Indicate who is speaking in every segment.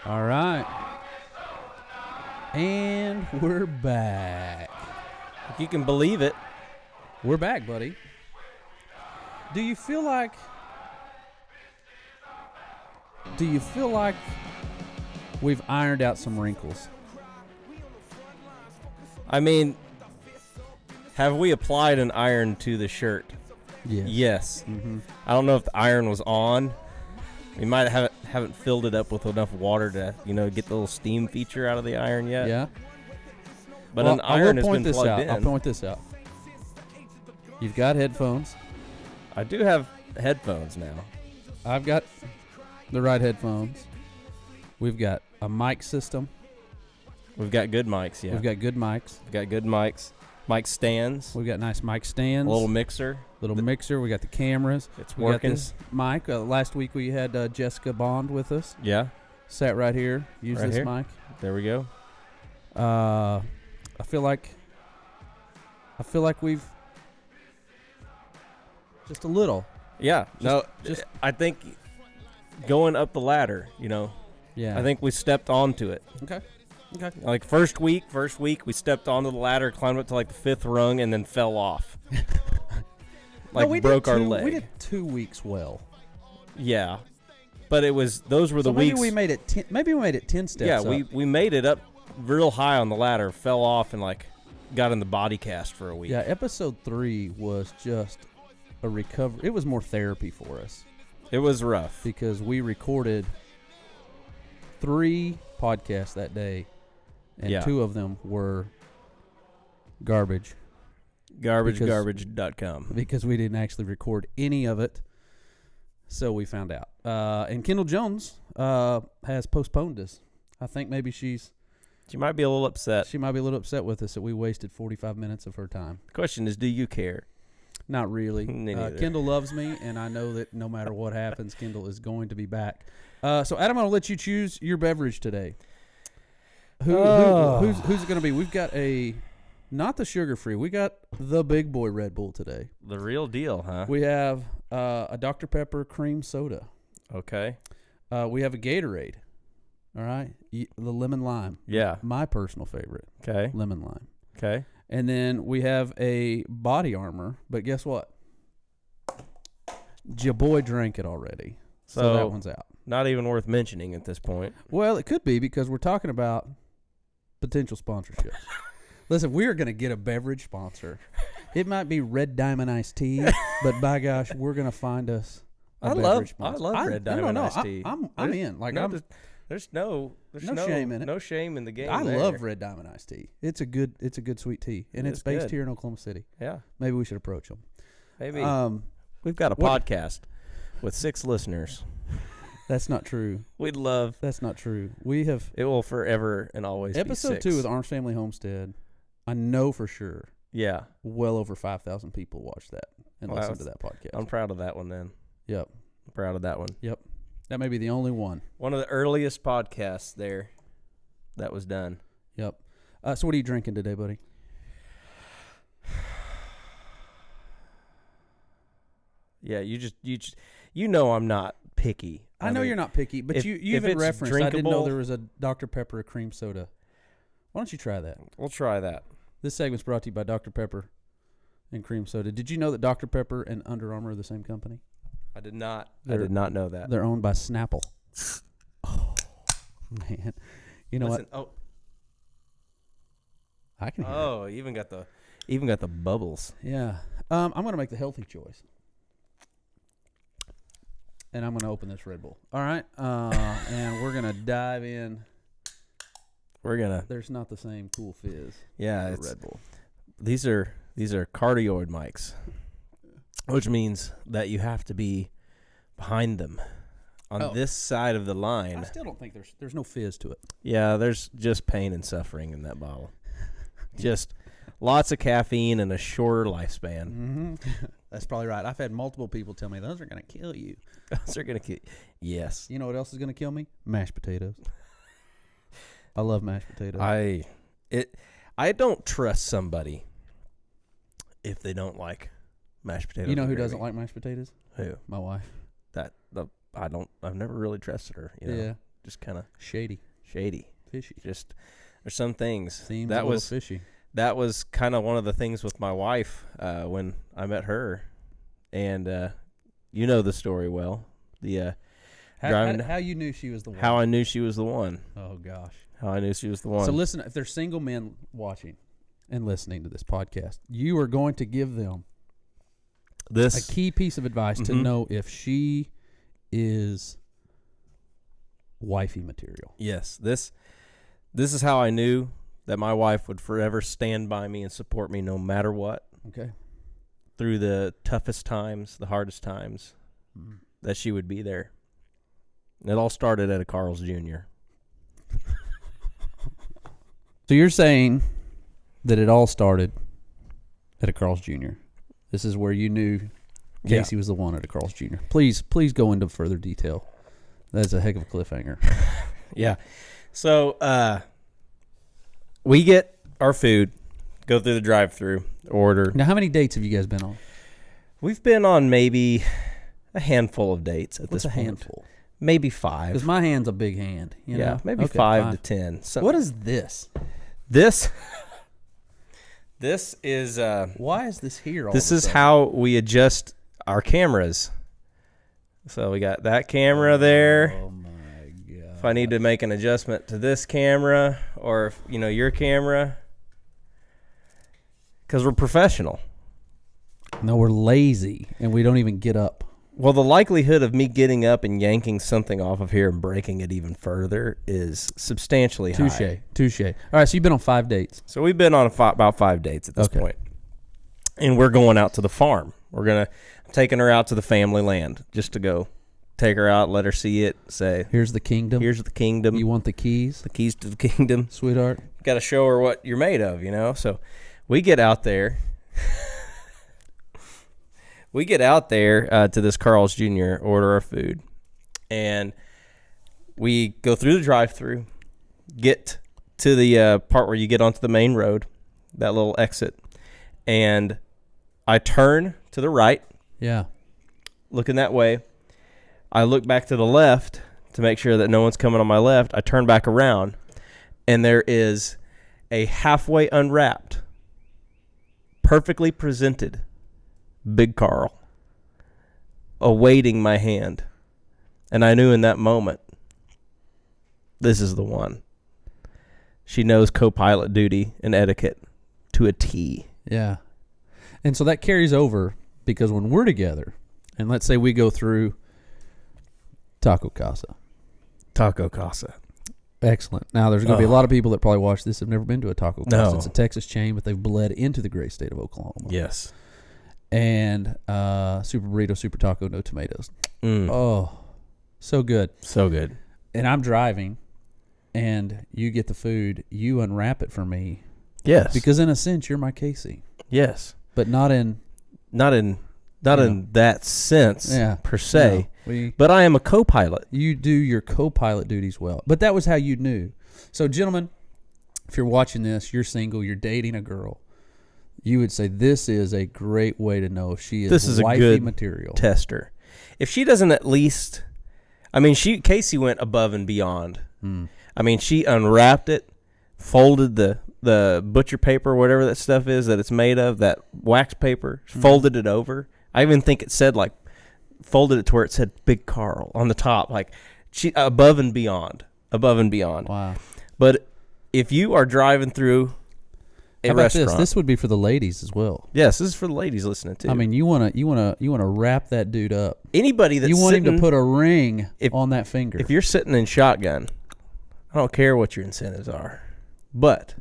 Speaker 1: All right. And we're back.
Speaker 2: If you can believe it.
Speaker 1: We're back, buddy. Do you feel like we've ironed out some wrinkles?
Speaker 2: I mean, have we applied an iron to the shirt? Yes.
Speaker 1: Mm-hmm.
Speaker 2: I don't know if the iron was on. We might haven't filled it up with enough water to, get the little steam feature out of the iron yet.
Speaker 1: Yeah.
Speaker 2: But an iron has been plugged in.
Speaker 1: I'll point this out. You've got headphones.
Speaker 2: I do have headphones now.
Speaker 1: I've got the right headphones. We've got a mic system.
Speaker 2: We've got good mics, yeah.
Speaker 1: We've got good mics.
Speaker 2: We've got good mics. Mic stands.
Speaker 1: We've got nice mic stands.
Speaker 2: A little mixer.
Speaker 1: Mixer. We got the cameras.
Speaker 2: It's
Speaker 1: we
Speaker 2: working.
Speaker 1: Got this mic. Last week we had Jessica Bond with us.
Speaker 2: Yeah.
Speaker 1: Sat right here. Use
Speaker 2: right
Speaker 1: this
Speaker 2: here.
Speaker 1: mic.
Speaker 2: There we go.
Speaker 1: I feel like we've just a little.
Speaker 2: Yeah. I think going up the ladder,
Speaker 1: Yeah.
Speaker 2: I think we stepped onto it.
Speaker 1: Okay.
Speaker 2: Like first week, we stepped onto the ladder, climbed up to like the 5th rung, and then fell off. Broke our leg.
Speaker 1: We did 2 weeks well.
Speaker 2: Yeah, but those were the
Speaker 1: maybe
Speaker 2: weeks.
Speaker 1: We made it. Maybe we made it 10 steps.
Speaker 2: Yeah,
Speaker 1: up.
Speaker 2: we made it up real high on the ladder, fell off, and got in the body cast for a week.
Speaker 1: Yeah, episode 3 was just a recovery. It was more therapy for us.
Speaker 2: It was rough
Speaker 1: because we recorded 3 podcasts that day. And 2 of them were garbage.
Speaker 2: Garbage.com.
Speaker 1: Because we didn't actually record any of it. So we found out. And Kendall Jones has postponed us. I think maybe she
Speaker 2: might be a little upset.
Speaker 1: She might be a little upset with us that we wasted 45 minutes of her time.
Speaker 2: The question is, do you care?
Speaker 1: Not really.
Speaker 2: Neither.
Speaker 1: Kendall loves me, and I know that no matter what happens, Kendall is going to be back. So, Adam, I'm going to let you choose your beverage today. Who's it going to be? We've got not the sugar-free. We got the big boy Red Bull today.
Speaker 2: The real deal, huh?
Speaker 1: We have a Dr. Pepper cream soda.
Speaker 2: Okay.
Speaker 1: We have a Gatorade. All right. The lemon lime.
Speaker 2: Yeah.
Speaker 1: My personal favorite.
Speaker 2: Okay.
Speaker 1: Lemon lime.
Speaker 2: Okay.
Speaker 1: And then we have a Body Armor. But guess what? Ya boy drank it already. So that one's out.
Speaker 2: Not even worth mentioning at this point.
Speaker 1: Well, it could be because we're talking about potential sponsorships. Listen, we are going to get a beverage sponsor. It might be Red Diamond Iced Tea, but by gosh, we're going to find us a beverage sponsor.
Speaker 2: I love Red Diamond Iced Tea.
Speaker 1: I'm in.
Speaker 2: There's no
Speaker 1: shame in it.
Speaker 2: No shame in the game.
Speaker 1: I love Red Diamond Iced Tea. It's a good sweet tea, and it's based here in Oklahoma City.
Speaker 2: Yeah.
Speaker 1: Maybe we should approach them.
Speaker 2: Maybe. We've got a podcast with 6 listeners.
Speaker 1: That's not true. That's not true. We have.
Speaker 2: It will forever and always be 6.
Speaker 1: Episode 2 with Arms Family Homestead. I know for sure.
Speaker 2: Yeah.
Speaker 1: Well over 5,000 people watched that and listened to that podcast.
Speaker 2: I'm proud of that one then.
Speaker 1: Yep.
Speaker 2: I'm proud of that one.
Speaker 1: Yep. That may be the only one.
Speaker 2: One of the earliest podcasts there that was done.
Speaker 1: Yep. So what are you drinking today, buddy?
Speaker 2: Yeah, you know I'm not picky.
Speaker 1: I know you're not picky, but you even referenced I didn't know there was a Dr. Pepper cream soda. Why don't you try that?
Speaker 2: We'll try that.
Speaker 1: This segment's brought to you by Dr. Pepper and cream soda. Did you know that Dr. Pepper and Under Armour are the same company?
Speaker 2: I did not. I did not know that.
Speaker 1: They're owned by Snapple. Oh, man. You know what?
Speaker 2: Oh.
Speaker 1: I can hear
Speaker 2: it. even got the bubbles.
Speaker 1: Yeah. I'm going to make the healthy choice. And I'm going to open this Red Bull. All right. And we're going to dive in. There's not the same cool fizz.
Speaker 2: Yeah, it's
Speaker 1: Red Bull.
Speaker 2: These are cardioid mics, which means that you have to be behind them on this side of the line.
Speaker 1: I still don't think there's no fizz to it.
Speaker 2: Yeah, there's just pain and suffering in that bottle. Just lots of caffeine and a shorter lifespan.
Speaker 1: Mm-hmm. That's probably right. I've had multiple people tell me those are going to kill you.
Speaker 2: Those are going to kill. Yes.
Speaker 1: You know what else is going to kill me? Mashed potatoes. I love mashed potatoes.
Speaker 2: I don't trust somebody if they don't like mashed potatoes.
Speaker 1: You know who doesn't like mashed potatoes?
Speaker 2: Who?
Speaker 1: My wife.
Speaker 2: I've never really trusted her.
Speaker 1: Yeah.
Speaker 2: just kind of
Speaker 1: shady, fishy.
Speaker 2: Just there's some things
Speaker 1: Seems a little fishy.
Speaker 2: That was kind of one of the things with my wife when I met her, and you know the story well. The
Speaker 1: how you knew she was the one?
Speaker 2: How I knew she was the one.
Speaker 1: Oh gosh,
Speaker 2: how I knew she was the one.
Speaker 1: So listen, if there's single men watching and listening to this podcast, you are going to give them a key piece of advice to know if she is wifey material.
Speaker 2: Yes, this is how I knew that my wife would forever stand by me and support me no matter what.
Speaker 1: Okay.
Speaker 2: Through the toughest times, the hardest times, that she would be there. And it all started at a Carl's Jr.
Speaker 1: So you're saying that it all started at a Carl's Jr. This is where you knew Casey was the one at a Carl's Jr. Please go into further detail. That's a heck of a cliffhanger.
Speaker 2: Yeah. So we get our food, go through the drive-thru, order.
Speaker 1: Now, how many dates have you guys been on?
Speaker 2: We've been on maybe a handful of dates at this point.
Speaker 1: What's a handful?
Speaker 2: Maybe 5.
Speaker 1: Because my hand's a big hand. You know?
Speaker 2: Maybe 5 to 10.
Speaker 1: So what is this?
Speaker 2: This is...
Speaker 1: why is this here all
Speaker 2: This is how we adjust our cameras. So we got that camera there.
Speaker 1: Oh, my God.
Speaker 2: If I need to make an adjustment to this camera or, if, your camera... Because we're professional.
Speaker 1: No, we're lazy, and we don't even get up.
Speaker 2: Well, the likelihood of me getting up and yanking something off of here and breaking it even further is substantially high.
Speaker 1: Touche. All right, so you've been on 5 dates.
Speaker 2: So we've been on about 5 dates at this point. And we're going out to the farm. I'm taking her out to the family land just to go take her out, let her see it, say,
Speaker 1: here's the kingdom.
Speaker 2: Here's the kingdom.
Speaker 1: You want the keys?
Speaker 2: The keys to the kingdom.
Speaker 1: Sweetheart.
Speaker 2: Got to show her what you're made of, So we get out there. To this Carl's Jr., order our food. And we go through the drive-thru, get to the part where you get onto the main road, that little exit. And I turn to the right.
Speaker 1: Yeah.
Speaker 2: Looking that way. I look back to the left to make sure that no one's coming on my left. I turn back around, and there is a halfway unwrapped, perfectly presented Big Carl awaiting my hand. And I knew in that moment, this is the one. She knows co-pilot duty and etiquette to a T.
Speaker 1: Yeah. And so that carries over because when we're together, and let's say we go through Taco Casa. Excellent. Now, there's going to be a lot of people that probably watch this have never been to a Taco Casa.
Speaker 2: No.
Speaker 1: It's a Texas chain, but they've bled into the great state of Oklahoma.
Speaker 2: Yes.
Speaker 1: And super burrito, super taco, no tomatoes. Oh, so good.
Speaker 2: So good.
Speaker 1: And I'm driving, and you get the food. You unwrap it for me.
Speaker 2: Yes.
Speaker 1: Because in a sense, you're my Casey.
Speaker 2: Yes.
Speaker 1: But not in
Speaker 2: that sense per se.
Speaker 1: No,
Speaker 2: but I am a co-pilot.
Speaker 1: You do your co-pilot duties well. But that was how you knew. So, gentlemen, if you're watching this, you're single, you're dating a girl, you would say this is a great way to know if she is wifey
Speaker 2: a good
Speaker 1: material.
Speaker 2: Tester. If she doesn't at least, Casey went above and beyond. She unwrapped it, folded the butcher paper, whatever that stuff is that it's made of, that wax paper, folded it over. I even think it said folded it to where it said Big Carl on the top, she above and beyond.
Speaker 1: Wow.
Speaker 2: But if you are driving through a restaurant,
Speaker 1: this would be for the ladies as well.
Speaker 2: Yes, this is for the ladies listening too.
Speaker 1: You want to wrap that dude up.
Speaker 2: Anybody that's
Speaker 1: you want him to put a ring on that finger.
Speaker 2: If you're sitting in shotgun, I don't care what your incentives are, but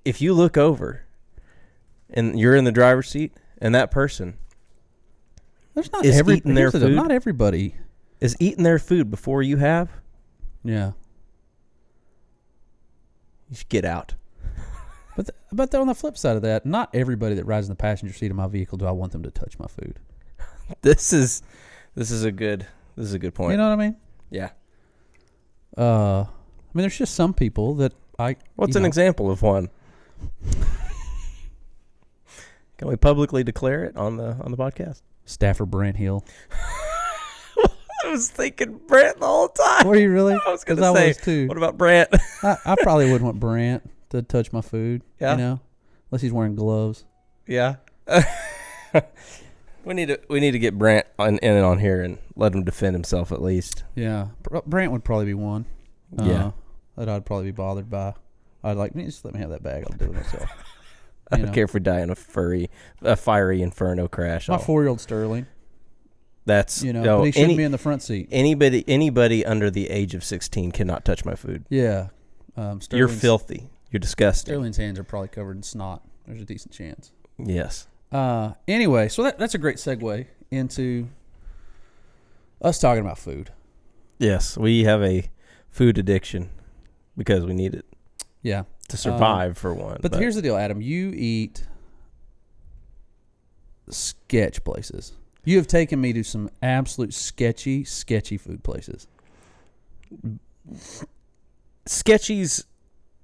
Speaker 2: if you look over and you're in the driver's seat and that person eating their food,
Speaker 1: not everybody
Speaker 2: is eating their food before you have,
Speaker 1: yeah,
Speaker 2: you should get out.
Speaker 1: But on the flip side of that, not everybody that rides in the passenger seat of my vehicle do I want them to touch my food.
Speaker 2: This is a good point.
Speaker 1: You know what I mean?
Speaker 2: Yeah.
Speaker 1: There's just some people that
Speaker 2: What's an example of one? Can we publicly declare it on the podcast?
Speaker 1: Stafford Brant Hill.
Speaker 2: was thinking Brant the whole time.
Speaker 1: Were you really?
Speaker 2: I was going
Speaker 1: 'Cause
Speaker 2: to say,
Speaker 1: was too.
Speaker 2: What about Brant?
Speaker 1: I probably wouldn't want Brant to touch my food.
Speaker 2: Yeah.
Speaker 1: You know, unless he's wearing gloves.
Speaker 2: Yeah. We need to get Brant on here and let him defend himself at least.
Speaker 1: Yeah, Brant would probably be one.
Speaker 2: Yeah.
Speaker 1: That I'd probably be bothered by. I'd like, just let me have that bag. I'll do it myself.
Speaker 2: I don't care if we die in a fiery inferno crash.
Speaker 1: My 4-year-old Sterling.
Speaker 2: That's
Speaker 1: but he shouldn't be in the front seat.
Speaker 2: Anybody under the age of 16 cannot touch my food.
Speaker 1: Yeah,
Speaker 2: you're filthy. You're disgusting.
Speaker 1: Sterling's hands are probably covered in snot. There's a decent chance.
Speaker 2: Yes.
Speaker 1: Anyway, so that's a great segue into us talking about food.
Speaker 2: Yes, we have a food addiction because we need it.
Speaker 1: Yeah.
Speaker 2: To survive, for one.
Speaker 1: But here's the deal, Adam. You eat sketch places. You have taken me to some absolute sketchy food places.
Speaker 2: Sketchy's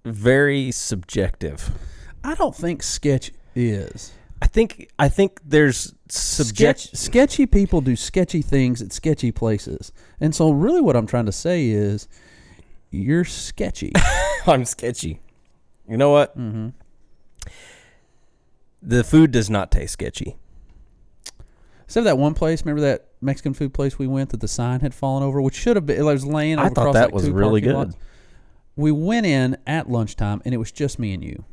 Speaker 2: very subjective.
Speaker 1: I don't think sketch is.
Speaker 2: I think there's
Speaker 1: sketchy people do sketchy things at sketchy places. And so really what I'm trying to say is you're sketchy.
Speaker 2: I'm sketchy. You know what?
Speaker 1: Mm-hmm.
Speaker 2: The food does not taste sketchy.
Speaker 1: Except that one place, remember that Mexican food place we went that the sign had fallen over, which should have been, it was laying over.
Speaker 2: I thought that was really good.
Speaker 1: Lots. We went in at lunchtime, and it was just me and you.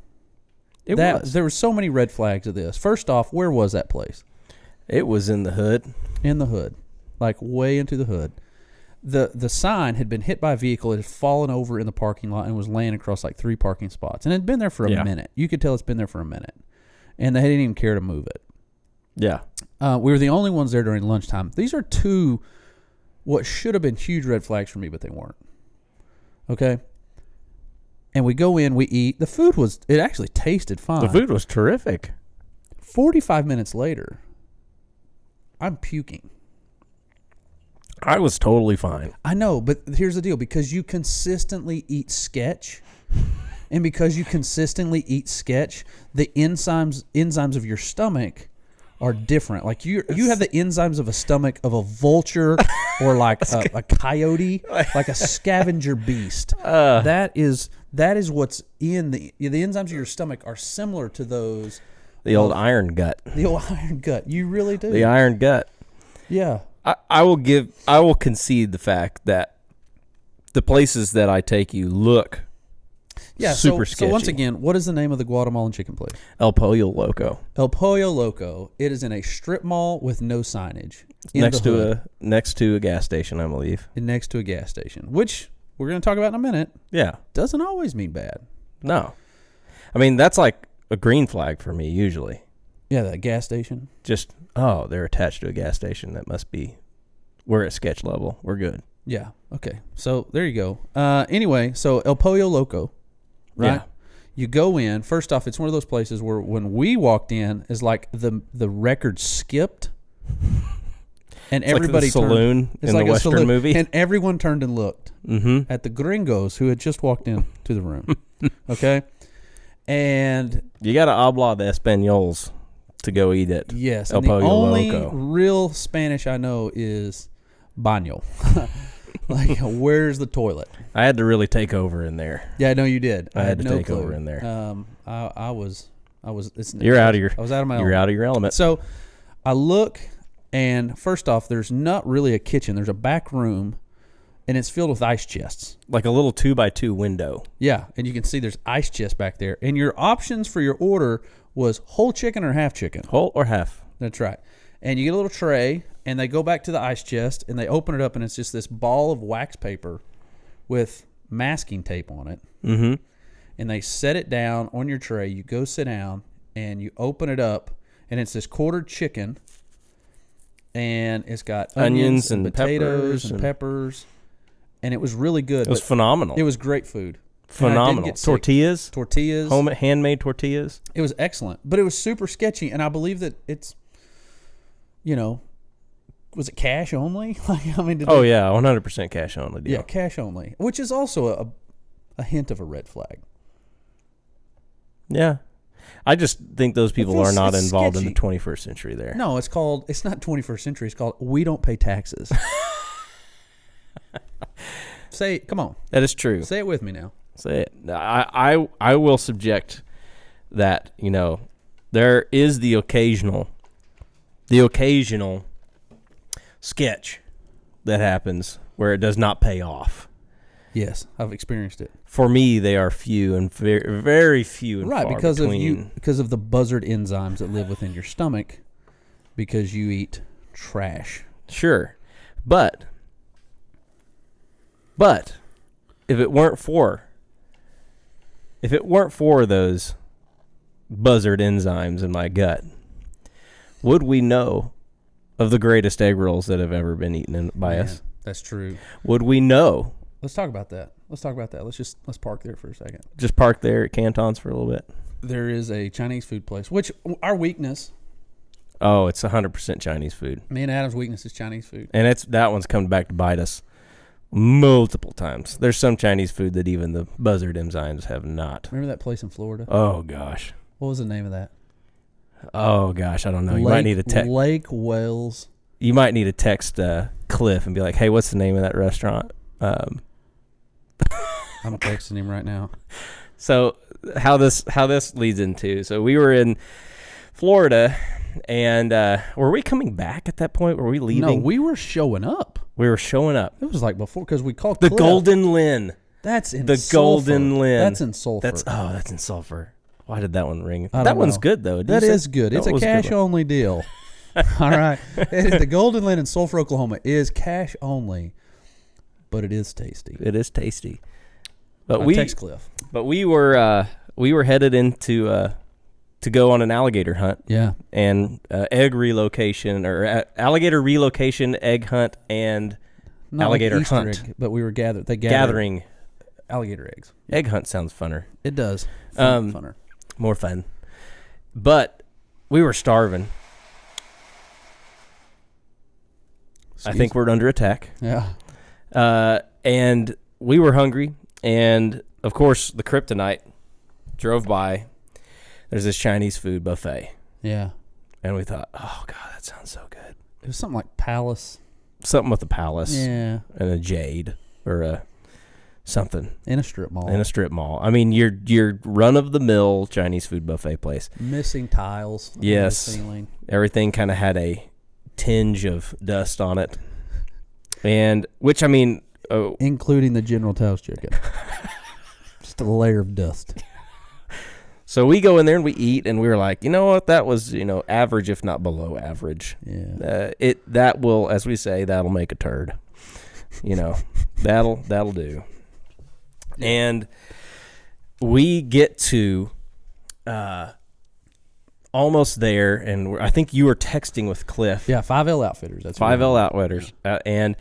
Speaker 1: There were so many red flags of this. First off, where was that place?
Speaker 2: It was in the hood.
Speaker 1: In the hood. Like way into the hood. The sign had been hit by a vehicle. It had fallen over in the parking lot and was laying across like 3 parking spots. And it had been there for a minute. You could tell it's been there for a minute. And they didn't even care to move it.
Speaker 2: Yeah.
Speaker 1: We were the only ones there during lunchtime. These are 2 what should have been huge red flags for me, but they weren't. Okay? And we go in, we eat. The food it actually tasted fine.
Speaker 2: The food was terrific.
Speaker 1: 45 minutes later, I'm puking.
Speaker 2: I was totally fine.
Speaker 1: I know, but here's the deal. Because you consistently eat sketch, and because you consistently eat sketch, the enzymes of your stomach are different. Like you have the enzymes of a stomach of a vulture or like a coyote, like a scavenger beast. That is what's in the enzymes of your stomach are similar to those.
Speaker 2: The old iron gut.
Speaker 1: The old iron gut. You really do.
Speaker 2: The iron gut.
Speaker 1: Yeah.
Speaker 2: I will concede the fact that the places that I take you look super sketchy.
Speaker 1: So once again, what is the name of the Guatemalan chicken place?
Speaker 2: El Pollo Loco.
Speaker 1: El Pollo Loco. It is in a strip mall with no signage.
Speaker 2: Next to a gas station, I believe.
Speaker 1: And next to a gas station, which we're going to talk about in a minute.
Speaker 2: Yeah.
Speaker 1: Doesn't always mean bad.
Speaker 2: No. I mean, that's like a green flag for me usually.
Speaker 1: Yeah, that gas station.
Speaker 2: Just, they're attached to a gas station. That must be, we're at sketch level. We're good.
Speaker 1: Yeah. Okay. So there you go. Anyway, so El Pollo Loco, right? Yeah. You go in. First off, it's one of those places where when we walked in, is like the record skipped, and
Speaker 2: it's
Speaker 1: everybody
Speaker 2: like the saloon
Speaker 1: turned,
Speaker 2: in the Western movie,
Speaker 1: and everyone turned and looked at the gringos who had just walked into the room. Okay, and
Speaker 2: you got to habla de españols to go eat it.
Speaker 1: Yes,
Speaker 2: El
Speaker 1: and the
Speaker 2: Pollo
Speaker 1: only
Speaker 2: Loco.
Speaker 1: real Spanish I know is baño. Like, where's the toilet?
Speaker 2: I had to really take over in there.
Speaker 1: Yeah, I know you did.
Speaker 2: I had to
Speaker 1: no
Speaker 2: take
Speaker 1: clue.
Speaker 2: over in there.
Speaker 1: I was. I was out of my element.
Speaker 2: You're out of your element.
Speaker 1: So I look, and first off, there's not really a kitchen. There's a back room, and it's filled with ice chests.
Speaker 2: Like a little 2x2 window.
Speaker 1: Yeah, and you can see there's ice chests back there. And your options for your order was whole chicken or half chicken.
Speaker 2: Whole or half.
Speaker 1: That's right. And you get a little tray, and they go back to the ice chest, and they open it up, and it's just this ball of wax paper with masking tape on it.
Speaker 2: Mm-hmm.
Speaker 1: And they set it down on your tray. You go sit down, and you open it up, and it's this quartered chicken, and it's got onions and potatoes and peppers, and it was really good.
Speaker 2: It was phenomenal.
Speaker 1: It was great food.
Speaker 2: Phenomenal. Tortillas, handmade tortillas.
Speaker 1: It was excellent, but it was super sketchy, and I believe that it's, was it cash only? Like, I mean,
Speaker 2: 100% cash only deal.
Speaker 1: Yeah, cash only, which is also a hint of a red flag.
Speaker 2: Yeah. I just think those people are not involved
Speaker 1: sketchy.
Speaker 2: In the 21st century there.
Speaker 1: No, it's not 21st century. It's called we don't pay taxes. Say, come on.
Speaker 2: That is true.
Speaker 1: Say it with me now.
Speaker 2: Say it. I will subject that, there is the occasional sketch that happens where it does not pay off.
Speaker 1: Yes, I've experienced it.
Speaker 2: For me, they are few and very, very few and far between.
Speaker 1: Because of the buzzard enzymes that live within your stomach, because you eat trash.
Speaker 2: Sure, but if it weren't for those buzzard enzymes in my gut, would we know of the greatest egg rolls that have ever been eaten by us?
Speaker 1: That's true.
Speaker 2: Would we know?
Speaker 1: Let's talk about that. Let's park there for a second.
Speaker 2: Just park there at Canton's for a little bit.
Speaker 1: There is a Chinese food place, which our weakness.
Speaker 2: Oh, it's 100% Chinese food.
Speaker 1: Me and Adam's weakness is Chinese food.
Speaker 2: And that one's come back to bite us multiple times. There's some Chinese food that even the buzzard enzymes have not.
Speaker 1: Remember that place in Florida?
Speaker 2: Oh, gosh.
Speaker 1: What was the name of that?
Speaker 2: Oh, gosh, I don't know. You might need to text.
Speaker 1: Lake Wales.
Speaker 2: You might need to text Cliff and be like, hey, what's the name of that restaurant?
Speaker 1: I'm texting him right now.
Speaker 2: So how this leads into, so we were in Florida, and were we coming back at that point? Were we leaving?
Speaker 1: No, we were showing up.
Speaker 2: We were showing up.
Speaker 1: It was like before, because we called
Speaker 2: the
Speaker 1: Cliff.
Speaker 2: Golden Lynn.
Speaker 1: That's in
Speaker 2: the
Speaker 1: Sulphur.
Speaker 2: Golden Lynn.
Speaker 1: That's in Sulphur.
Speaker 2: That's in Sulphur. Why did that one ring?
Speaker 1: That
Speaker 2: one's good though.
Speaker 1: That is good. It's a cash only deal. All right. The Golden Lynn in Sulphur, Oklahoma is cash only, but it is tasty.
Speaker 2: It is tasty. But
Speaker 1: text Cliff.
Speaker 2: But we were headed into to go on an alligator hunt.
Speaker 1: Yeah.
Speaker 2: And egg relocation or alligator relocation, egg hunt, and
Speaker 1: not
Speaker 2: alligator
Speaker 1: like Easter
Speaker 2: hunt.
Speaker 1: Egg, but we were gathering alligator eggs.
Speaker 2: Egg hunt sounds funner.
Speaker 1: It does. Funner.
Speaker 2: More fun. But we were starving. I think we're under attack.
Speaker 1: Yeah.
Speaker 2: And we were hungry. And, of course, the kryptonite drove by. There's this Chinese food buffet.
Speaker 1: Yeah.
Speaker 2: And we thought, oh, God, that sounds so good.
Speaker 1: It was something like Palace.
Speaker 2: Something with a palace.
Speaker 1: Yeah.
Speaker 2: And a jade or a something.
Speaker 1: In a strip mall.
Speaker 2: I mean, your run-of-the-mill Chinese food buffet place.
Speaker 1: Missing tiles.
Speaker 2: Yes. Everything kind of had a tinge of dust on it. And, which, I mean... Oh.
Speaker 1: Including the General Tso's chicken. Just a layer of dust.
Speaker 2: So we go in there and we eat, and we were like, you know what? That was, average, if not below average.
Speaker 1: Yeah.
Speaker 2: That will, as we say, that'll make a turd. That'll do. And we get to almost there, and I think you were texting with Cliff.
Speaker 1: Yeah, 5L Outfitters. That's
Speaker 2: 5L Outfitters. Yeah. And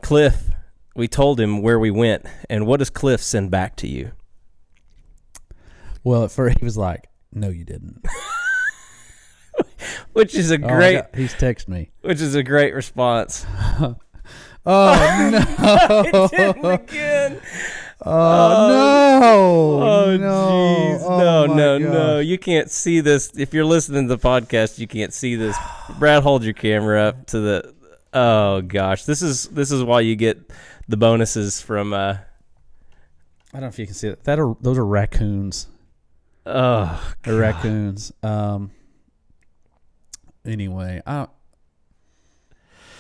Speaker 2: Cliff, we told him where we went, and what does Cliff send back to you?
Speaker 1: Well, at first he was like, no, you didn't.
Speaker 2: Which is a great...
Speaker 1: he's texted me.
Speaker 2: Which is a great response.
Speaker 1: Oh, no.
Speaker 2: It didn't again.
Speaker 1: Oh, no.
Speaker 2: No. Jeez. No. You can't see this. If you're listening to the podcast, you can't see this. Brad, hold your camera up to the... Oh, gosh. This is why you get the bonuses from... I
Speaker 1: don't know if you can see it. Those are raccoons.
Speaker 2: Oh,
Speaker 1: they're raccoons. Anyway,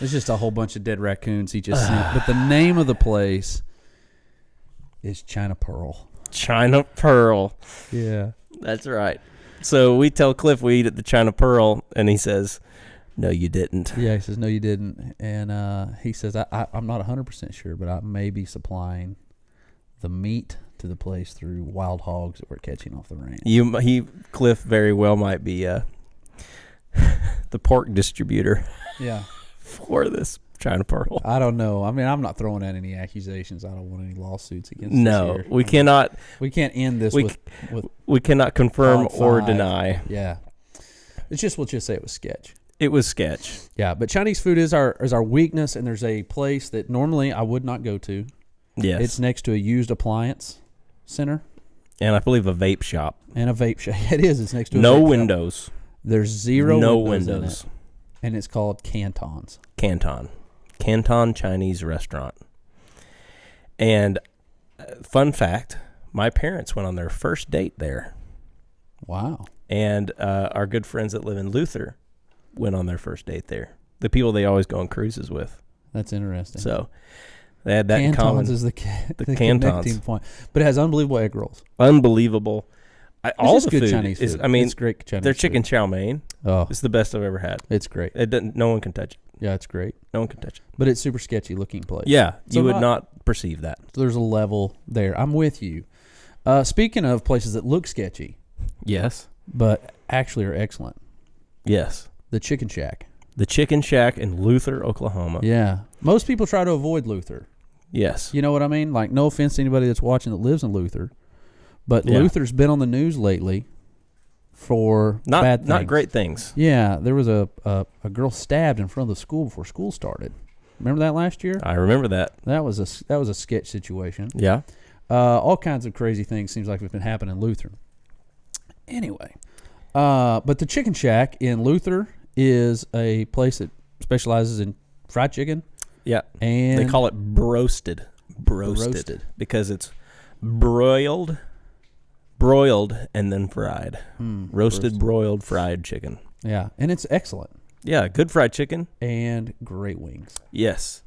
Speaker 1: it's just a whole bunch of dead raccoons he just sent. But the name of the place is China Pearl.
Speaker 2: China Pearl.
Speaker 1: Yeah.
Speaker 2: That's right. So we tell Cliff we eat at the China Pearl, and he says, no, you didn't.
Speaker 1: Yeah, he says, no, you didn't. And he says, I'm not 100% sure, but I may be supplying the meat to the place through wild hogs that we're catching off the range.
Speaker 2: Cliff very well might be the pork distributor.
Speaker 1: Yeah.
Speaker 2: For this China Pearl.
Speaker 1: I don't know. I mean, I'm not throwing out any accusations. I don't want any lawsuits against us.
Speaker 2: No, we cannot.
Speaker 1: We can't end this with
Speaker 2: we cannot confirm or deny.
Speaker 1: Yeah. We'll just say it was sketch.
Speaker 2: It was sketch.
Speaker 1: Yeah, but Chinese food is our weakness, and there's a place that normally I would not go to.
Speaker 2: Yes.
Speaker 1: It's next to a used appliance center.
Speaker 2: And I believe a vape shop.
Speaker 1: And a vape shop. It is. It's next to a
Speaker 2: no
Speaker 1: vape
Speaker 2: windows.
Speaker 1: Shop. There's zero windows in it. And it's called Canton's.
Speaker 2: Canton Chinese restaurant. And fun fact, my parents went on their first date there.
Speaker 1: Wow.
Speaker 2: And our good friends that live in Luther went on their first date there. The people they always go on cruises with.
Speaker 1: That's interesting.
Speaker 2: So they had that in common.
Speaker 1: Cantons is the
Speaker 2: Cantons
Speaker 1: connecting point. But it has unbelievable egg rolls.
Speaker 2: Unbelievable. All the
Speaker 1: good
Speaker 2: food
Speaker 1: Chinese
Speaker 2: is,
Speaker 1: food.
Speaker 2: I mean,
Speaker 1: it's great Chinese
Speaker 2: their chicken
Speaker 1: food.
Speaker 2: chow mein.
Speaker 1: Oh,
Speaker 2: It's the best I've ever had.
Speaker 1: it's great.
Speaker 2: No one can touch it.
Speaker 1: Yeah, it's great.
Speaker 2: No one can touch it.
Speaker 1: But it's super sketchy looking place.
Speaker 2: Yeah,
Speaker 1: So
Speaker 2: you would not perceive that.
Speaker 1: So there's a level there. I'm with you. Speaking of places that look sketchy,
Speaker 2: Yes.
Speaker 1: but actually are excellent,
Speaker 2: Yes.
Speaker 1: the Chicken Shack.
Speaker 2: The Chicken Shack in Luther, Oklahoma.
Speaker 1: Yeah. Most people try to avoid Luther.
Speaker 2: Yes.
Speaker 1: You know what I mean? Like, no offense to anybody that's watching that lives in Luther, but
Speaker 2: Yeah.
Speaker 1: Luther's been on the news lately for bad things.
Speaker 2: Not great things.
Speaker 1: Yeah, there was a girl stabbed in front of the school before school started. Remember that last year?
Speaker 2: I remember that.
Speaker 1: That was a sketch situation.
Speaker 2: Yeah.
Speaker 1: All kinds of crazy things seems like have been happening in Luther. Anyway, but the Chicken Shack in Luther is a place that specializes in fried chicken.
Speaker 2: Yeah.
Speaker 1: And
Speaker 2: They call it broasted. Broasted. Because it's broiled, and then fried. Roasted, broiled, fried chicken.
Speaker 1: Yeah, and it's excellent.
Speaker 2: Yeah, good fried chicken.
Speaker 1: And great wings.
Speaker 2: Yes.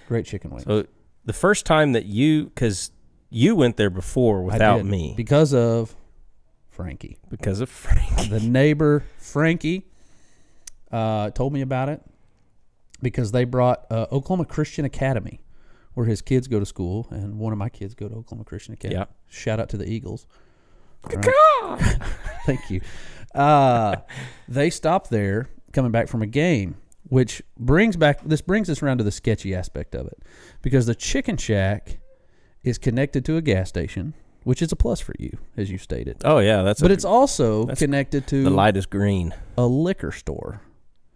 Speaker 1: Great chicken wings.
Speaker 2: So the first time that because you went there before
Speaker 1: I
Speaker 2: without
Speaker 1: did,
Speaker 2: me.
Speaker 1: because of Frankie.
Speaker 2: Because of Frank.
Speaker 1: The neighbor, Frankie, told me about it because they brought Oklahoma Christian Academy, where his kids go to school, and one of my kids go to Oklahoma Christian Academy.
Speaker 2: Yeah.
Speaker 1: Shout out to the Eagles. Right. Thank you. They stopped there coming back from a game, which brings us around to the sketchy aspect of it, because the Chicken Shack is connected to a gas station, which is a plus for you, as you stated.
Speaker 2: Oh, yeah.
Speaker 1: But it's also connected to
Speaker 2: the light is green.
Speaker 1: a liquor store.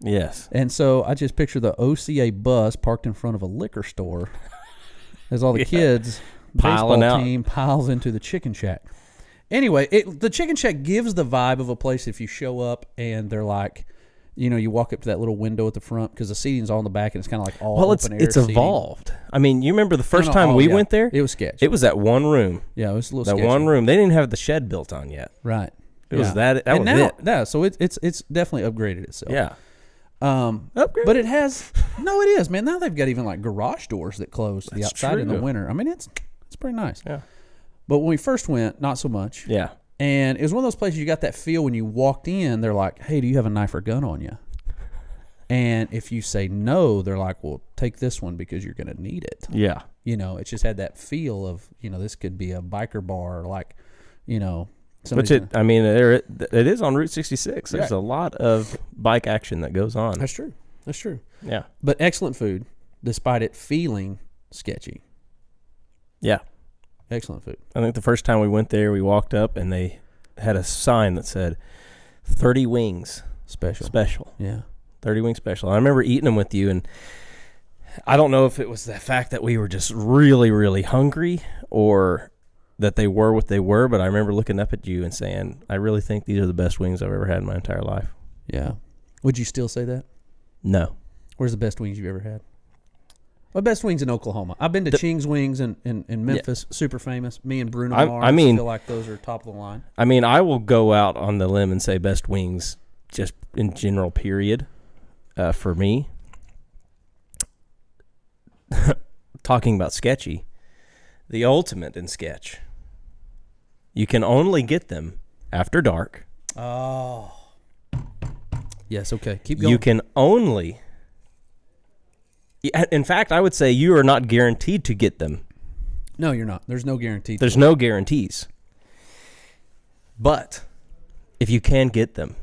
Speaker 2: Yes.
Speaker 1: And so I just picture the OCA bus parked in front of a liquor store as all the kids,
Speaker 2: Piling
Speaker 1: baseball
Speaker 2: out.
Speaker 1: team piles into the Chicken Shack. Anyway, the Chicken Shack gives the vibe of a place if you show up and they're like, you walk up to that little window at the front because the seating's all in the back and it's kind of like all open air
Speaker 2: it's
Speaker 1: seating.
Speaker 2: evolved. I mean, you remember the first
Speaker 1: No,
Speaker 2: time
Speaker 1: oh,
Speaker 2: we
Speaker 1: yeah.
Speaker 2: went there?
Speaker 1: It was sketch.
Speaker 2: It was that one room.
Speaker 1: Yeah, it was a little
Speaker 2: That
Speaker 1: sketchy.
Speaker 2: one room. They didn't have the shed built on yet.
Speaker 1: Right.
Speaker 2: It was that
Speaker 1: and
Speaker 2: was
Speaker 1: now,
Speaker 2: it.
Speaker 1: Yeah, so it's definitely upgraded itself.
Speaker 2: Yeah.
Speaker 1: Upgrade. But it has no, it is, man. Now they've got even like garage doors that close to the
Speaker 2: That's
Speaker 1: outside in the
Speaker 2: true.
Speaker 1: winter. I mean, it's pretty nice.
Speaker 2: Yeah.
Speaker 1: But when we first went, not so much.
Speaker 2: Yeah.
Speaker 1: And it was one of those places you got that feel when you walked in. They're like, "Hey, do you have a knife or gun on you?" And if you say no, they're like, "Well, take this one because you're going to need it."
Speaker 2: Yeah.
Speaker 1: It just had that feel of, this could be a biker bar, like,
Speaker 2: Which it is on Route 66. There's
Speaker 1: Yeah.
Speaker 2: a lot of bike action that goes on.
Speaker 1: That's true. That's true.
Speaker 2: Yeah.
Speaker 1: But excellent food, despite it feeling sketchy.
Speaker 2: Yeah.
Speaker 1: Excellent food.
Speaker 2: I think the first time we went there, we walked up and they had a sign that said 30 wings special.
Speaker 1: Yeah.
Speaker 2: 30 wing special. I remember eating them with you, and I don't know if it was the fact that we were just really, really hungry or that they were what they were, but I remember looking up at you and saying, I really think these are the best wings I've ever had in my entire life.
Speaker 1: Yeah. Would you still say that?
Speaker 2: No.
Speaker 1: Where's the best wings you've ever had? Well, best wings in Oklahoma. I've been to Ching's Wings in Memphis, super famous. Me and Bruno Mars feel like those are top of the line.
Speaker 2: I mean, I will go out on the limb and say best wings just in general, period, for me. Talking about sketchy, the ultimate in sketch. You can only get them after dark.
Speaker 1: Oh. Yes, okay. Keep going.
Speaker 2: You can only... In fact, I would say you are not guaranteed to get them.
Speaker 1: No, you're not. There's no guarantee.
Speaker 2: There's no guarantees. But if you can get them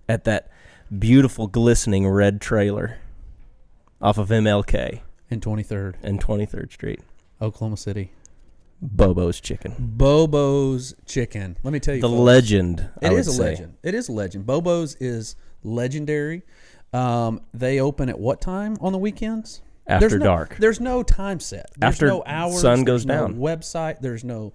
Speaker 2: at that beautiful, glistening red trailer off of MLK
Speaker 1: In 23rd.
Speaker 2: and 23rd Street,
Speaker 1: Oklahoma City.
Speaker 2: Bobo's Chicken.
Speaker 1: Bobo's Chicken. Let me tell you,
Speaker 2: The
Speaker 1: folks,
Speaker 2: legend, I
Speaker 1: It
Speaker 2: would
Speaker 1: is a
Speaker 2: say.
Speaker 1: legend. It is a legend. Bobo's is legendary. They open at what time on the weekends?
Speaker 2: After dark.
Speaker 1: There's no time set. There's
Speaker 2: After
Speaker 1: no hours.
Speaker 2: sun goes
Speaker 1: there's
Speaker 2: down.
Speaker 1: No website. There's no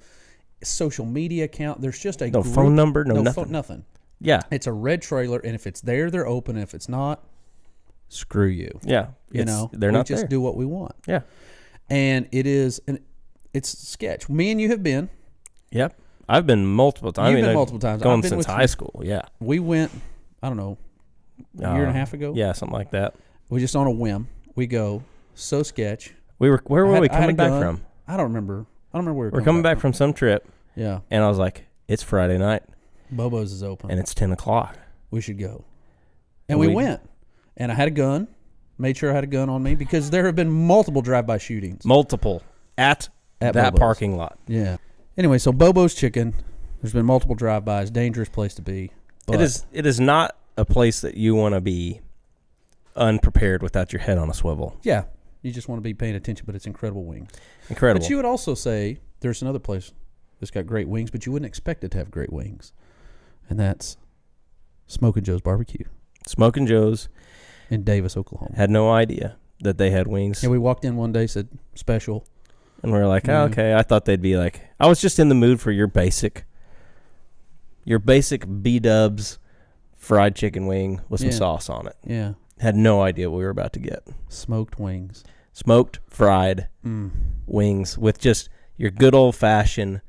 Speaker 1: social media account. There's just a
Speaker 2: No
Speaker 1: group,
Speaker 2: phone number, no nothing.
Speaker 1: nothing.
Speaker 2: Yeah.
Speaker 1: It's a red trailer, and if it's there, they're open. And if it's not, screw you.
Speaker 2: Yeah.
Speaker 1: They're
Speaker 2: we
Speaker 1: not
Speaker 2: just
Speaker 1: do what we want.
Speaker 2: Yeah.
Speaker 1: And it is, and It's sketch. Me and you have been.
Speaker 2: Yep. I've been multiple times.
Speaker 1: You've been multiple times.
Speaker 2: Going
Speaker 1: I've been
Speaker 2: since high school. Yeah.
Speaker 1: We went, I don't know, a year and a half ago.
Speaker 2: Yeah, something like that.
Speaker 1: We just on a whim. We go, so sketch.
Speaker 2: Where were we coming back from?
Speaker 1: I don't remember. I don't remember where
Speaker 2: we're coming back from some trip.
Speaker 1: Yeah.
Speaker 2: And I was like, it's Friday night.
Speaker 1: Bobo's is open.
Speaker 2: And it's 10 o'clock.
Speaker 1: We should go. And we went. And I had a gun. Made sure I had a gun on me because there have been multiple drive-by shootings.
Speaker 2: Multiple. At that
Speaker 1: Bobo's
Speaker 2: parking lot.
Speaker 1: Yeah. Anyway, so Bobo's Chicken. There's been multiple drive-bys. Dangerous place to be. But
Speaker 2: It is not a place that you want to be unprepared without your head on a swivel.
Speaker 1: Yeah. You just want to be paying attention, but it's incredible wings.
Speaker 2: Incredible.
Speaker 1: But you would also say there's another place that's got great wings, but you wouldn't expect it to have great wings. And that's Smokin' Joe's Barbecue.
Speaker 2: Smokin' Joe's.
Speaker 1: In Davis, Oklahoma.
Speaker 2: Had no idea that they had wings.
Speaker 1: And we walked in one day, said, special.
Speaker 2: And we were like, oh, okay. I thought they'd be like, I was just in the mood for your basic B-dubs fried chicken wing with some sauce on it.
Speaker 1: Yeah.
Speaker 2: Had no idea what we were about to get.
Speaker 1: Smoked wings.
Speaker 2: Smoked, fried wings with just your good old-fashioned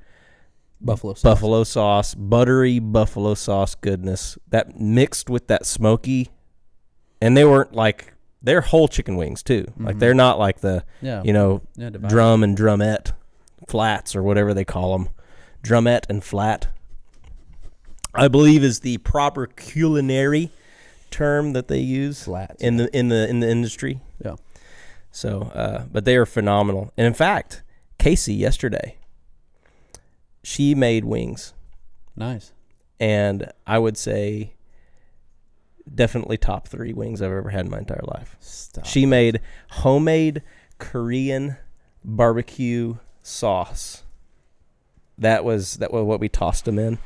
Speaker 2: buffalo sauce, buttery buffalo sauce goodness that mixed with that smoky. And they weren't like, they're whole chicken wings too. Like they're not like the, drum and drumette flats or whatever they call them. Drumette and flat, I believe, is the proper culinary term that they use in the industry.
Speaker 1: Yeah.
Speaker 2: So, but they are phenomenal. And in fact, Casey yesterday, she made wings.
Speaker 1: Nice.
Speaker 2: And I would say definitely top 3 wings I've ever had in my entire life. She made homemade Korean barbecue sauce. That was what we tossed them in.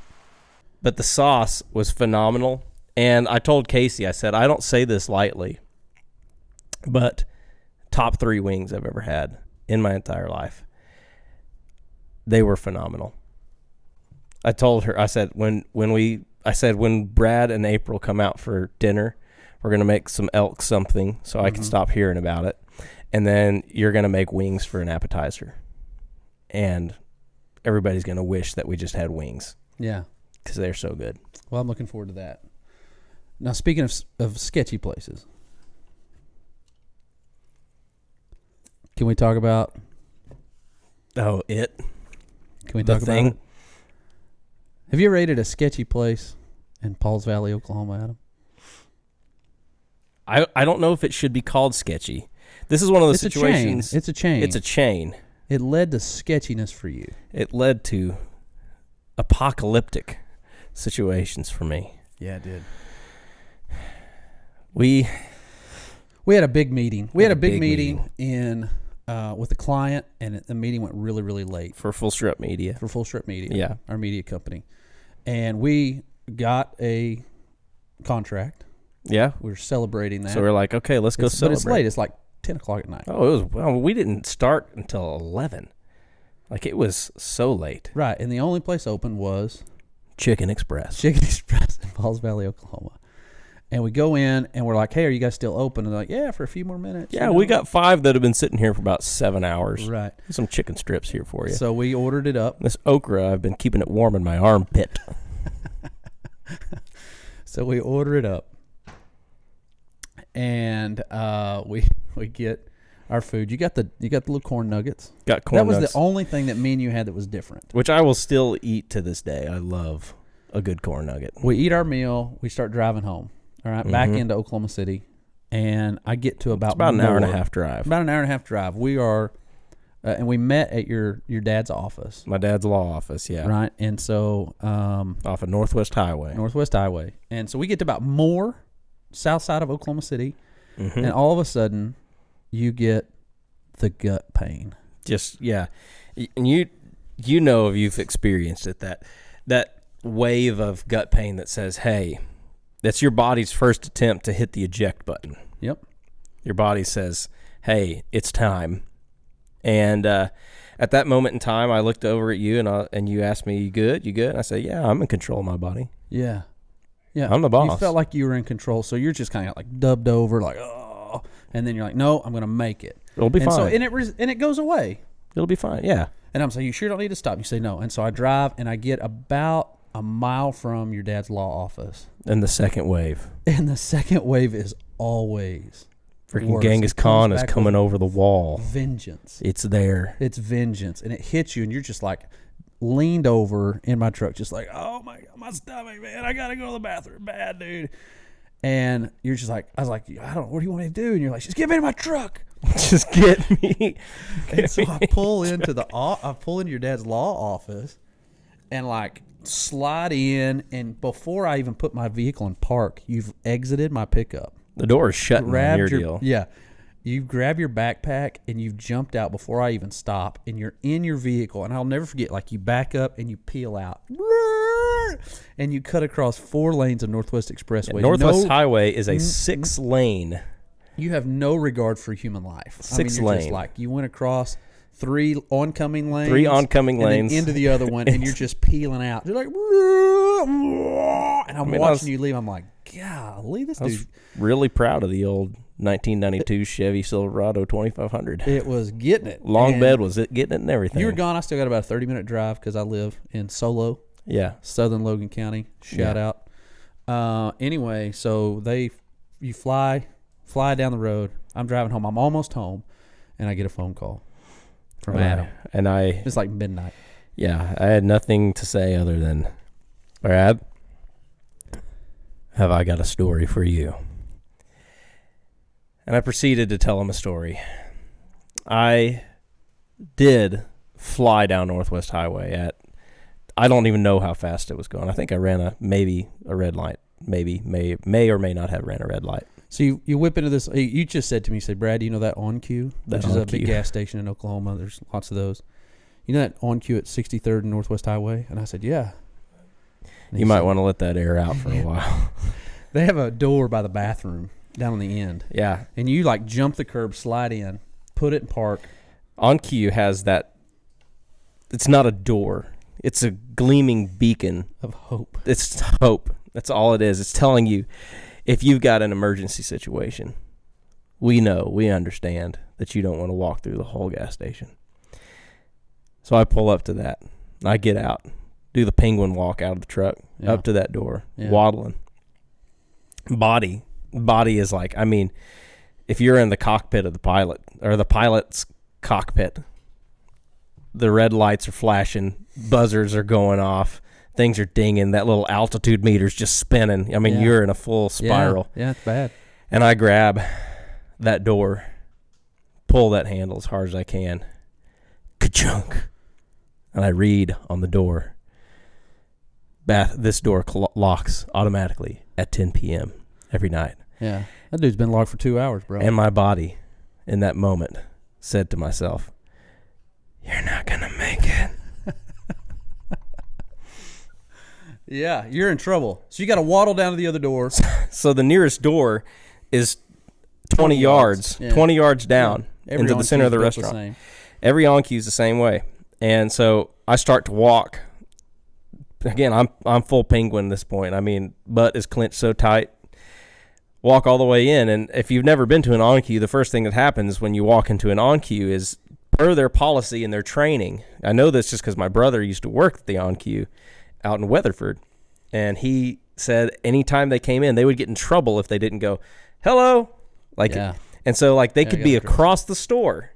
Speaker 2: But the sauce was phenomenal. And I told Casey, I said, I don't say this lightly, but top 3 wings I've ever had in my entire life. They were phenomenal. I told her, I said, when Brad and April come out for dinner, we're going to make some elk something so I can stop hearing about it. And then you're going to make wings for an appetizer. And everybody's going to wish that we just had wings.
Speaker 1: Yeah.
Speaker 2: Because they're so good.
Speaker 1: Well, I'm looking forward to that. Now, speaking of sketchy places, can we talk about...
Speaker 2: Oh, it?
Speaker 1: Can we talk about it? Have you ever ate at a sketchy place in Pauls Valley, Oklahoma, Adam?
Speaker 2: I don't know if it should be called sketchy. This is one of those situations.
Speaker 1: It's a chain.
Speaker 2: It's a chain.
Speaker 1: It led to sketchiness for you.
Speaker 2: It led to apocalyptic situations for me.
Speaker 1: Yeah, it did.
Speaker 2: We
Speaker 1: had a big meeting. We had a big meeting in with a client, and the meeting went really, really late.
Speaker 2: For Full Strip Media.
Speaker 1: Yeah. Our media company. And we got a contract.
Speaker 2: Yeah.
Speaker 1: We were celebrating that.
Speaker 2: So we're like, okay, let's go celebrate.
Speaker 1: But it's late. It's like 10 o'clock at night.
Speaker 2: Oh, we didn't start until 11. Like, it was so late.
Speaker 1: Right. And the only place open was...
Speaker 2: Chicken Express
Speaker 1: in Pauls Valley, Oklahoma. And we go in, and we're like, hey, are you guys still open? And they're like, yeah, for a few more minutes.
Speaker 2: Yeah, we got 5 that have been sitting here for about 7 hours.
Speaker 1: Right.
Speaker 2: Some chicken strips here for you.
Speaker 1: So we ordered it up.
Speaker 2: This okra, I've been keeping it warm in my armpit.
Speaker 1: So we order it up. And we get our food. You got the little corn nuggets.
Speaker 2: Got corn nuggets.
Speaker 1: That was the only thing that me and you had that was different.
Speaker 2: Which I will still eat to this day. I love a good corn nugget.
Speaker 1: We eat our meal. We start driving home. All right, back into Oklahoma City. And I get to about
Speaker 2: an hour and a half drive.
Speaker 1: About an hour and a half drive. We are, and we met at your dad's office.
Speaker 2: My dad's law office, yeah.
Speaker 1: Right, and so...
Speaker 2: off of Northwest Highway.
Speaker 1: And so we get to about Moore, south side of Oklahoma City, and all of a sudden, you get the gut pain.
Speaker 2: Just, yeah. And you know if you've experienced it, that wave of gut pain that says, hey... That's your body's first attempt to hit the eject button.
Speaker 1: Yep.
Speaker 2: Your body says, hey, it's time. And at that moment in time, I looked over at you, and you asked me, you good? And I said, yeah, I'm in control of my body.
Speaker 1: Yeah. Yeah.
Speaker 2: I'm the boss.
Speaker 1: You felt like you were in control, so you're just kind of like dubbed over, like, oh. And then you're like, no, I'm going to make it.
Speaker 2: It'll be fine.
Speaker 1: And it goes away.
Speaker 2: It'll be fine, yeah.
Speaker 1: And I'm saying, you sure don't need to stop? You say no. And so I drive, and I get about a mile from your dad's law office.
Speaker 2: And the second wave.
Speaker 1: And the second wave is always
Speaker 2: freaking
Speaker 1: worse.
Speaker 2: Genghis Khan is coming over the wall.
Speaker 1: Vengeance.
Speaker 2: It's there.
Speaker 1: It's vengeance. And it hits you, and you're just like leaned over in my truck, just like, oh my God, my stomach, man. I got to go to the bathroom. Bad, dude. And you're just like, I was like, what do you want me to do? And you're like, just get me to my truck.
Speaker 2: Just get me.
Speaker 1: And so I pull into your dad's law office and like slide in. And before I even put my vehicle in park, you've exited my pickup.
Speaker 2: The door is shut on your deal.
Speaker 1: Yeah. You grab your backpack and you've jumped out before I even stop, and you're in your vehicle. And I'll never forget, like, you back up and you peel out. And you cut across 4 lanes of Northwest Expressway.
Speaker 2: Northwest Highway is a 6-lane.
Speaker 1: You have no regard for human life.
Speaker 2: 6
Speaker 1: you're
Speaker 2: lane.
Speaker 1: Just like, you went across 3 oncoming lanes.
Speaker 2: 3 oncoming lanes.
Speaker 1: Then into the other one, and you're just peeling out. You're like, and I'm watching you leave. I'm like, golly, this dude.
Speaker 2: I was really proud of the old 1992 Chevy Silverado 2500.
Speaker 1: It was getting it.
Speaker 2: Long bed was it getting it and everything.
Speaker 1: You were gone. I still got about a 30-minute drive because I live in Solo.
Speaker 2: Yeah.
Speaker 1: Southern Logan County. Shout out. Anyway, so you fly down the road. I'm driving home. I'm almost home, and I get a phone call from Adam.
Speaker 2: And
Speaker 1: it's like midnight.
Speaker 2: Yeah, I had nothing to say other than, Brad, have I got a story for you? And I proceeded to tell him a story. I did fly down Northwest Highway at, I don't even know how fast it was going. I think I ran maybe a red light. Maybe, may or may not have ran a red light.
Speaker 1: So you whip into this. You just said to me, you said, Brad, do you know that On Q? Which is a big gas station in Oklahoma. There's lots of those. You know that On Q at 63rd and Northwest Highway? And I said, yeah. And
Speaker 2: you might want to let that air out for a while.
Speaker 1: They have a door by the bathroom down on the end.
Speaker 2: Yeah.
Speaker 1: And you like jump the curb, slide in, put it in park.
Speaker 2: On Q has that. It's not a door. It's a gleaming beacon
Speaker 1: of hope.
Speaker 2: It's hope. That's all it is. It's telling you, if you've got an emergency situation, we understand that you don't want to walk through the whole gas station. So I pull up to that. I get out, do the penguin walk out of the truck, up to that door, waddling. Body is like, I mean, if you're in the cockpit of the pilot, or the pilot's cockpit, the red lights are flashing, buzzers are going off, things are dinging, that little altitude meter's just spinning. I mean, you're in a full spiral.
Speaker 1: Yeah, it's bad.
Speaker 2: And I grab that door, pull that handle as hard as I can, ka-chunk, and I read on the door, this door locks automatically at 10 p.m. every night.
Speaker 1: Yeah, that dude's been locked for 2 hours, bro.
Speaker 2: And my body, in that moment, said to myself, you're not going to make it.
Speaker 1: Yeah, you're in trouble. So you got to waddle down to the other door.
Speaker 2: So the nearest door is 20 yards, 20 yards down into the center of the restaurant. Every on-cue is the same way. And so I start to walk. Again, I'm full penguin at this point. I mean, butt is clenched so tight. Walk all the way in. And if you've never been to an on-cue, the first thing that happens when you walk into an on-cue is, per their policy and their training, I know this just because my brother used to work at the on-cue out in Weatherford, and he said anytime they came in, they would get in trouble if they didn't go, hello. And so like they could be across the store,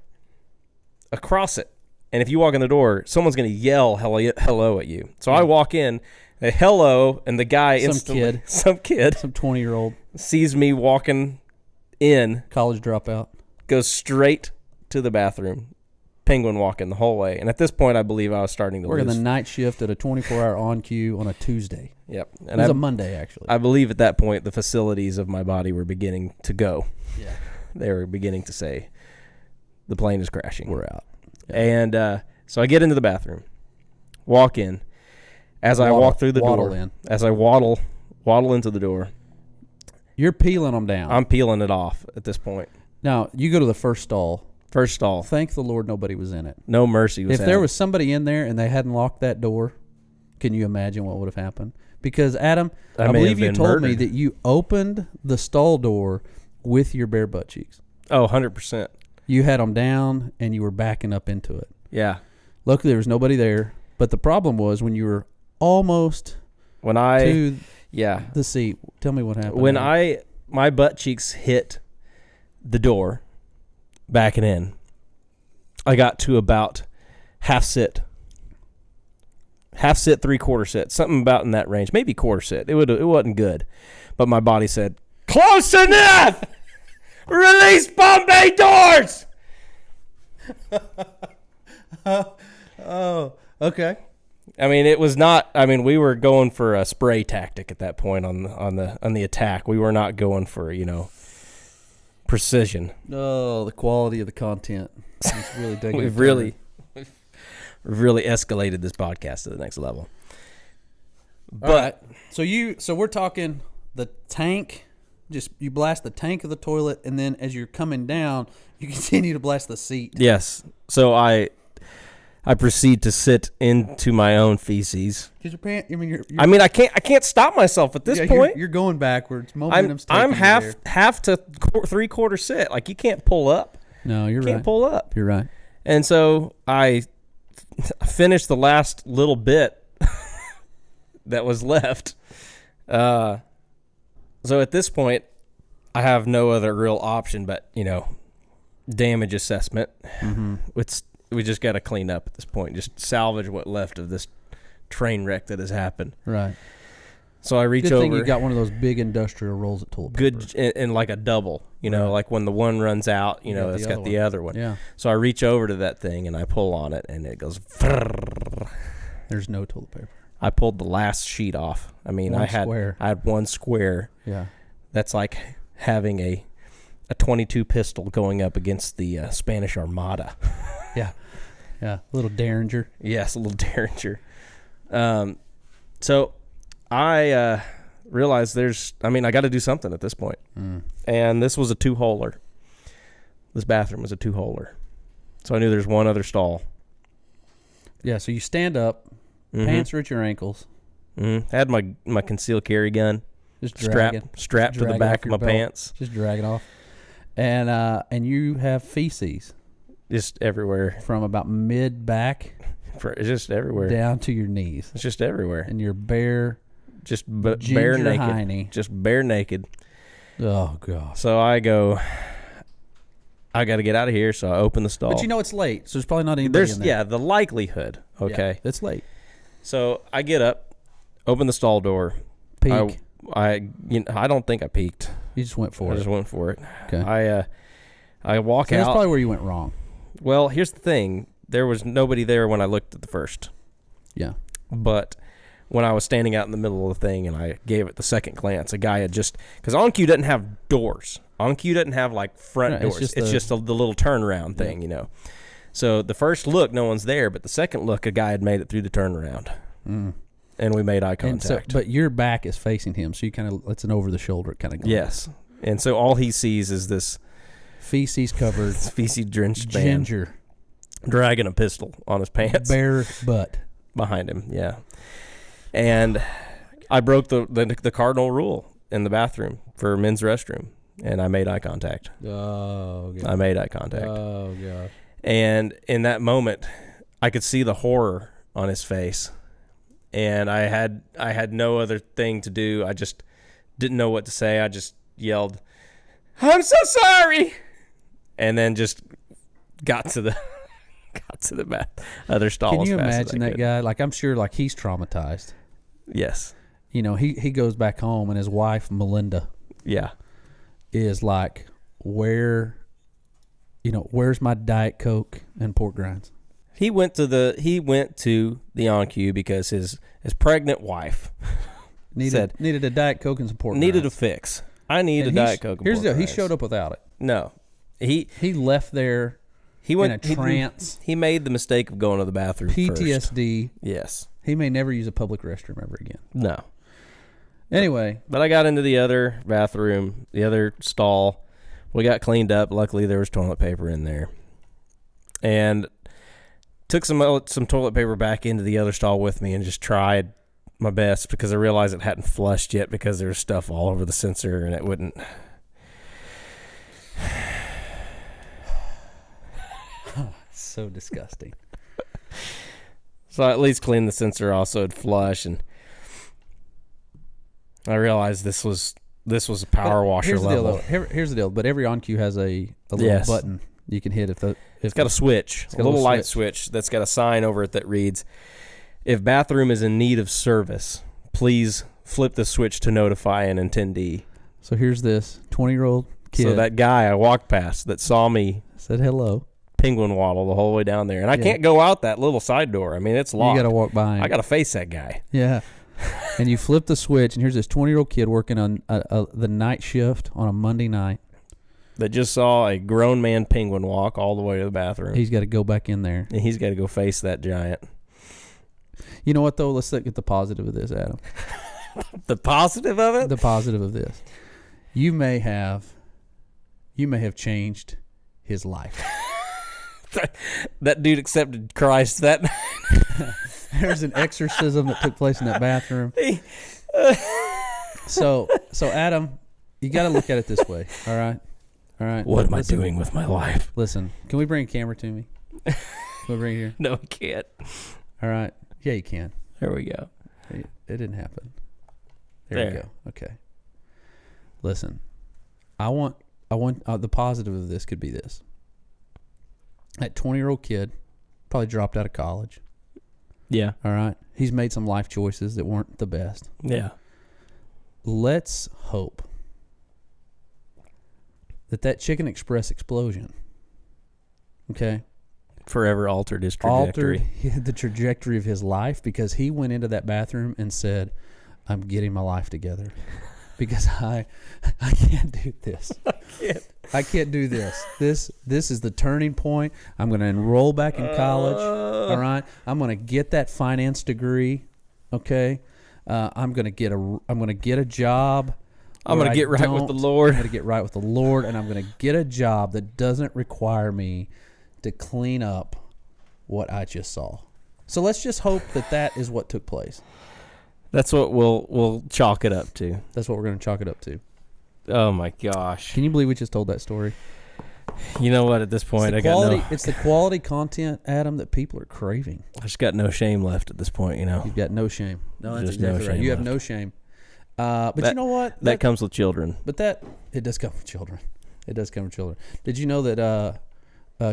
Speaker 2: across it. And if you walk in the door, someone's going to yell hello at you. So I walk in, hello, and the guy some kid,
Speaker 1: some 20-year-old
Speaker 2: sees me walking in,
Speaker 1: college dropout,
Speaker 2: goes straight to the bathroom, penguin walking the whole way. And at this point, I believe I was starting to
Speaker 1: working the night shift at a 24-hour on-cue on a Tuesday.
Speaker 2: Yep.
Speaker 1: And it was a Monday, actually.
Speaker 2: I believe at that point, the facilities of my body were beginning to go.
Speaker 1: Yeah.
Speaker 2: They were beginning to say, the plane is crashing.
Speaker 1: We're out. Yeah.
Speaker 2: And so I get into the bathroom, walk in. As I walk through the door, as I waddle into the door.
Speaker 1: You're peeling them down.
Speaker 2: I'm peeling it off at this point.
Speaker 1: Now, you go to the first stall.
Speaker 2: First stall.
Speaker 1: Thank the Lord nobody was in it.
Speaker 2: No mercy was
Speaker 1: If there was somebody in there and they hadn't locked that door, can you imagine what would have happened? Because, Adam, I believe you told me that you opened the stall door with your bare butt cheeks.
Speaker 2: Oh, 100%.
Speaker 1: You had them down and you were backing up into it.
Speaker 2: Yeah.
Speaker 1: Luckily, there was nobody there. But the problem was when you were almost to the seat. Tell me what happened.
Speaker 2: When my butt cheeks hit the door, backing in, I got to about half sit, 3/4 sit, something about in that range, maybe quarter sit. It wasn't good, but my body said, "Close enough! Release Bombay doors!"
Speaker 1: Oh, okay.
Speaker 2: I mean, it was not. I mean, we were going for a spray tactic at that point on the attack. We were not going for precision.
Speaker 1: Oh, the quality of the content. It's really
Speaker 2: We've really escalated this podcast to the next level. But
Speaker 1: so we're talking the tank. Just you blast the tank of the toilet, and then as you're coming down, you continue to blast the seat.
Speaker 2: Yes. So I proceed to sit into my own feces.
Speaker 1: Because your pants. I mean, you're
Speaker 2: I can't stop myself at this point.
Speaker 1: You're going backwards. Momentum's
Speaker 2: I'm
Speaker 1: taking you there.
Speaker 2: half to 3/4 sit. Like you can't pull up.
Speaker 1: No, you're right.
Speaker 2: Can't pull up.
Speaker 1: You're right.
Speaker 2: And so I finished the last little bit that was left. So at this point, I have no other real option but damage assessment.
Speaker 1: Mm-hmm.
Speaker 2: We just got to clean up at this point. Just salvage what left of this train wreck that has happened.
Speaker 1: Right.
Speaker 2: So I reach
Speaker 1: Good
Speaker 2: over.
Speaker 1: thing you got one of those big industrial rolls of toilet paper.
Speaker 2: Good and like a double. Like when the one runs out, it's got the other one.
Speaker 1: Yeah.
Speaker 2: So I reach over to that thing and I pull on it and it goes.
Speaker 1: There's no toilet paper.
Speaker 2: I pulled the last sheet off. I mean, I had one square.
Speaker 1: Yeah.
Speaker 2: That's like having a 22 pistol going up against the Spanish Armada.
Speaker 1: Yeah. Yeah. A little Derringer.
Speaker 2: Yes, a little Derringer. So I realized I got to do something at this point. And this was a 2-holer. This bathroom was a 2-holer. So I knew there's one other stall.
Speaker 1: Yeah, so you stand up, pants are at your ankles.
Speaker 2: Had my concealed carry gun
Speaker 1: Just
Speaker 2: strapped to the back of my pants.
Speaker 1: Just drag it off. And you have feces.
Speaker 2: Just everywhere.
Speaker 1: From about mid-back.
Speaker 2: It's just everywhere.
Speaker 1: Down to your knees.
Speaker 2: It's just everywhere.
Speaker 1: And you're bare.
Speaker 2: Just bare naked.
Speaker 1: Hiney.
Speaker 2: Just bare naked.
Speaker 1: Oh, God.
Speaker 2: So I go, I got to get out of here, so I open the stall.
Speaker 1: But it's late, so there's probably not anybody in there.
Speaker 2: Yeah, the likelihood. Okay.
Speaker 1: Yeah, it's late.
Speaker 2: So I get up, open the stall door.
Speaker 1: Peek.
Speaker 2: I don't think I peeked.
Speaker 1: You just went for it.
Speaker 2: I just went for it.
Speaker 1: Okay.
Speaker 2: I walk out.
Speaker 1: That's probably where you went wrong.
Speaker 2: Well, here's the thing. There was nobody there when I looked at the first.
Speaker 1: Yeah.
Speaker 2: But when I was standing out in the middle of the thing and I gave it the second glance, a guy had just... Because OnQ doesn't have doors. OnQ doesn't have, front doors. It's just the little turnaround thing, So the first look, no one's there. But the second look, a guy had made it through the turnaround. And we made eye contact.
Speaker 1: But your back is facing him, so you kind of... It's an over-the-shoulder kind of...
Speaker 2: Yes. And so all he sees is this...
Speaker 1: Feces-covered...
Speaker 2: feces-drenched
Speaker 1: ginger...
Speaker 2: man dragging a pistol on his pants.
Speaker 1: Bare butt.
Speaker 2: Behind him, yeah. And I broke the cardinal rule in the bathroom for men's restroom, and I made eye contact.
Speaker 1: Oh, God.
Speaker 2: I made eye contact.
Speaker 1: Oh, God.
Speaker 2: And in that moment, I could see the horror on his face, and I had no other thing to do. I just didn't know what to say. I just yelled, "I'm so sorry," and then just got to the other stall.
Speaker 1: Can you imagine that guy? I'm sure he's traumatized.
Speaker 2: Yes.
Speaker 1: He goes back home and his wife Melinda is like, where's my Diet Coke and pork rinds?
Speaker 2: He went to the OnQ because his pregnant wife
Speaker 1: needed a Diet Coke and some pork
Speaker 2: needed
Speaker 1: rinds.
Speaker 2: a fix. I need a Diet Coke and
Speaker 1: here's
Speaker 2: pork
Speaker 1: the deal.
Speaker 2: rinds.
Speaker 1: He showed up without it.
Speaker 2: No. He
Speaker 1: left there. He went in a trance.
Speaker 2: He made the mistake of going to the bathroom
Speaker 1: PTSD.
Speaker 2: first. Yes.
Speaker 1: He may never use a public restroom ever again.
Speaker 2: No.
Speaker 1: Anyway.
Speaker 2: But I got into the other bathroom, the other stall. We got cleaned up. Luckily, there was toilet paper in there. And took some toilet paper back into the other stall with me and just tried my best because I realized it hadn't flushed yet because there was stuff all over the sensor and it wouldn't...
Speaker 1: So disgusting.
Speaker 2: So I at least cleaned the sensor off so it'd flush, and I realized this was a power washer
Speaker 1: here's
Speaker 2: level.
Speaker 1: The deal, though. Here's the deal. But every on-cue has a little button you can hit if
Speaker 2: it's got a switch, a little light switch that's got a sign over it that reads, "If bathroom is in need of service, please flip the switch to notify an attendee."
Speaker 1: So here's this 20-year-old kid.
Speaker 2: So that guy I walked past that saw me
Speaker 1: said hello.
Speaker 2: Penguin waddle the whole way down there, and I can't go out that little side door. I mean, it's locked.
Speaker 1: You got to walk by him.
Speaker 2: I got to face that guy.
Speaker 1: Yeah. And you flip the switch, and here's this 20-year-old kid working on the night shift on a Monday night.
Speaker 2: That just saw a grown man penguin walk all the way to the bathroom.
Speaker 1: He's got to go back in there.
Speaker 2: And he's got to go face that giant.
Speaker 1: You know what, though? Let's look at the positive of this, Adam.
Speaker 2: The positive of it?
Speaker 1: The positive of this. You may have changed his life.
Speaker 2: That dude accepted Christ that night.
Speaker 1: There's an exorcism that took place in that bathroom. So Adam, you got to look at it this way. All right.
Speaker 2: What am I doing with my life?
Speaker 1: Listen, can we bring a camera to me? Can we bring it here?
Speaker 2: No, I can't.
Speaker 1: All right. Yeah, you can.
Speaker 2: There we go.
Speaker 1: It didn't happen. There you go. Okay. Listen, I want the positive of this could be this. That 20-year-old kid probably dropped out of college.
Speaker 2: Yeah.
Speaker 1: All right. He's made some life choices that weren't the best.
Speaker 2: Yeah.
Speaker 1: Let's hope that Chicken Express explosion, okay,
Speaker 2: forever altered his trajectory.
Speaker 1: Altered the trajectory of his life, because he went into that bathroom and said, "I'm getting my life together because I can't do this. I can't do this. This is the turning point. I'm going to enroll back in college. All right. I'm going to get that finance degree. Okay. I'm going to get a job.
Speaker 2: I'm going to get right with the Lord.
Speaker 1: I'm going to get right with the Lord, and I'm going to get a job that doesn't require me to clean up what I just saw." So let's just hope that is what took place.
Speaker 2: That's what we'll chalk it up to.
Speaker 1: That's what we're going to chalk it up to.
Speaker 2: Oh my gosh!
Speaker 1: Can you believe we just told that story?
Speaker 2: You know what? At this point,
Speaker 1: it's the quality content, Adam, that people are craving.
Speaker 2: I just got no shame left at this point. You know,
Speaker 1: you've got no shame. No, that's
Speaker 2: just
Speaker 1: exactly
Speaker 2: no
Speaker 1: right. You have
Speaker 2: left.
Speaker 1: no shame. But you know what?
Speaker 2: That comes with children.
Speaker 1: But it does come with children. It does come with children. Did you know that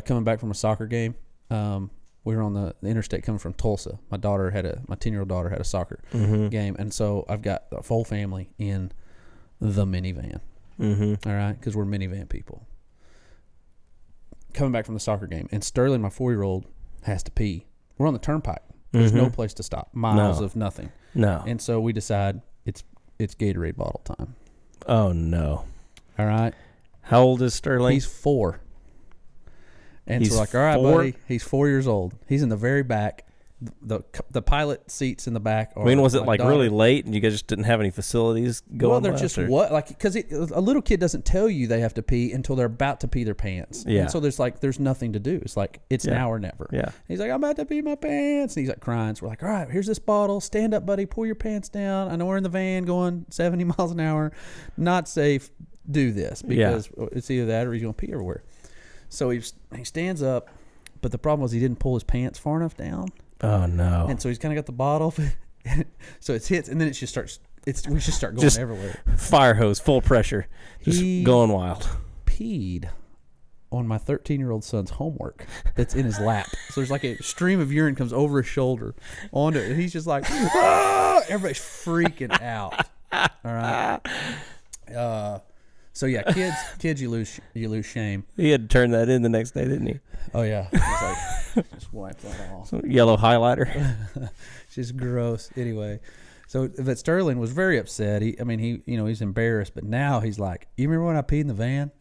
Speaker 1: coming back from a soccer game, we were on the interstate coming from Tulsa. My 10-year-old daughter had a soccer game, and so I've got a full family in the minivan. All right, because we're minivan people. Coming back from the soccer game, and Sterling, my 4-year-old, has to pee. We're on the turnpike. There's no place to stop. Miles of nothing.
Speaker 2: No.
Speaker 1: And so we decide it's Gatorade bottle time.
Speaker 2: Oh no!
Speaker 1: All right.
Speaker 2: How old is Sterling?
Speaker 1: He's 4. And
Speaker 2: He's
Speaker 1: so like, all right,
Speaker 2: 4?
Speaker 1: buddy. He's 4 years old. He's in the very back. The pilot seats in the back.
Speaker 2: I mean, was it like really late and you guys just didn't have any facilities going?
Speaker 1: Well, they're just because a little kid doesn't tell you they have to pee until they're about to pee their pants.
Speaker 2: Yeah.
Speaker 1: And so there's nothing to do. It's like it's now or never.
Speaker 2: Yeah.
Speaker 1: He's like, I'm about to pee my pants, and he's like crying. So we're like, all right, here's this bottle. Stand up, buddy. Pull your pants down. I know we're in the van going 70 miles an hour. Not safe. Do this because it's either that or he's gonna pee everywhere. So he stands up, but the problem was he didn't pull his pants far enough down.
Speaker 2: Oh no!
Speaker 1: And so he's kind of got the bottle, so it hits, and then it just starts. We just start going everywhere.
Speaker 2: Fire hose, full pressure, just going wild.
Speaker 1: Peed on my 13-year-old son's homework that's in his lap. So there's like a stream of urine comes over his shoulder onto it, and he's just like, ah! Everybody's freaking out. All right. So yeah, kids, you lose shame.
Speaker 2: He had to turn that in the next day, didn't he?
Speaker 1: Oh yeah, it's like just wipe that off.
Speaker 2: Some yellow highlighter.
Speaker 1: It's just gross. Anyway, but Sterling was very upset. He's embarrassed, but now he's like, "You remember when I peed in the van?"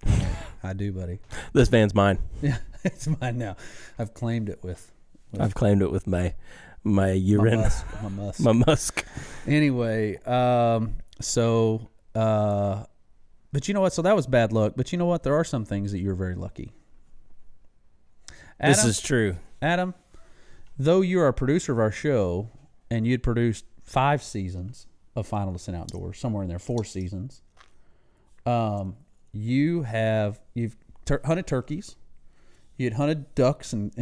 Speaker 1: I do, buddy.
Speaker 2: This van's mine.
Speaker 1: Yeah, it's mine now. I've claimed it with
Speaker 2: my urine, my musk.
Speaker 1: Anyway, but you know what? So that was bad luck. But you know what? There are some things that you're very lucky. Adam,
Speaker 2: this is true.
Speaker 1: Adam, though you are a producer of our show and you'd produced 5 seasons of Final Descent Outdoors, somewhere in there, 4 seasons, you've hunted turkeys, You had hunted ducks and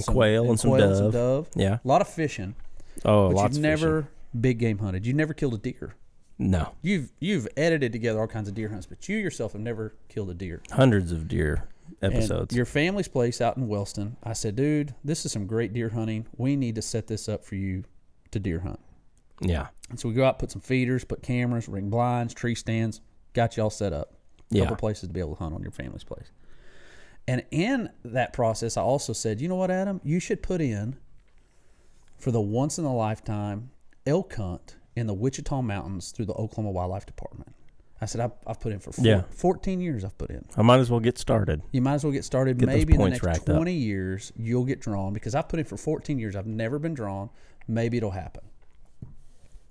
Speaker 2: quail and some
Speaker 1: quails
Speaker 2: dove.
Speaker 1: and dove.
Speaker 2: Yeah.
Speaker 1: A lot of fishing.
Speaker 2: Oh,
Speaker 1: But
Speaker 2: lots
Speaker 1: you've
Speaker 2: of
Speaker 1: never
Speaker 2: fishing.
Speaker 1: big game hunted. You never killed a deer.
Speaker 2: No.
Speaker 1: You've edited together all kinds of deer hunts, but you yourself have never killed a deer.
Speaker 2: Hundreds of deer episodes.
Speaker 1: And your family's place out in Wellston, I said, dude, this is some great deer hunting. We need to set this up for you to deer hunt.
Speaker 2: Yeah.
Speaker 1: And so we go out, put some feeders, put cameras, ring blinds, tree stands, got you all set up. A couple places to be able to hunt on your family's place. And in that process, I also said, you know what, Adam? You should put in for the once-in-a-lifetime elk hunt in the Wichita Mountains through the Oklahoma Wildlife Department. I said, I've put in for 14 years I've put in.
Speaker 2: I might as well get started.
Speaker 1: You might as well get started.
Speaker 2: Get
Speaker 1: Maybe in the
Speaker 2: those points
Speaker 1: next
Speaker 2: racked
Speaker 1: 20 years, you'll get drawn because I've put in for 14 years. I've never been drawn. Maybe it'll happen.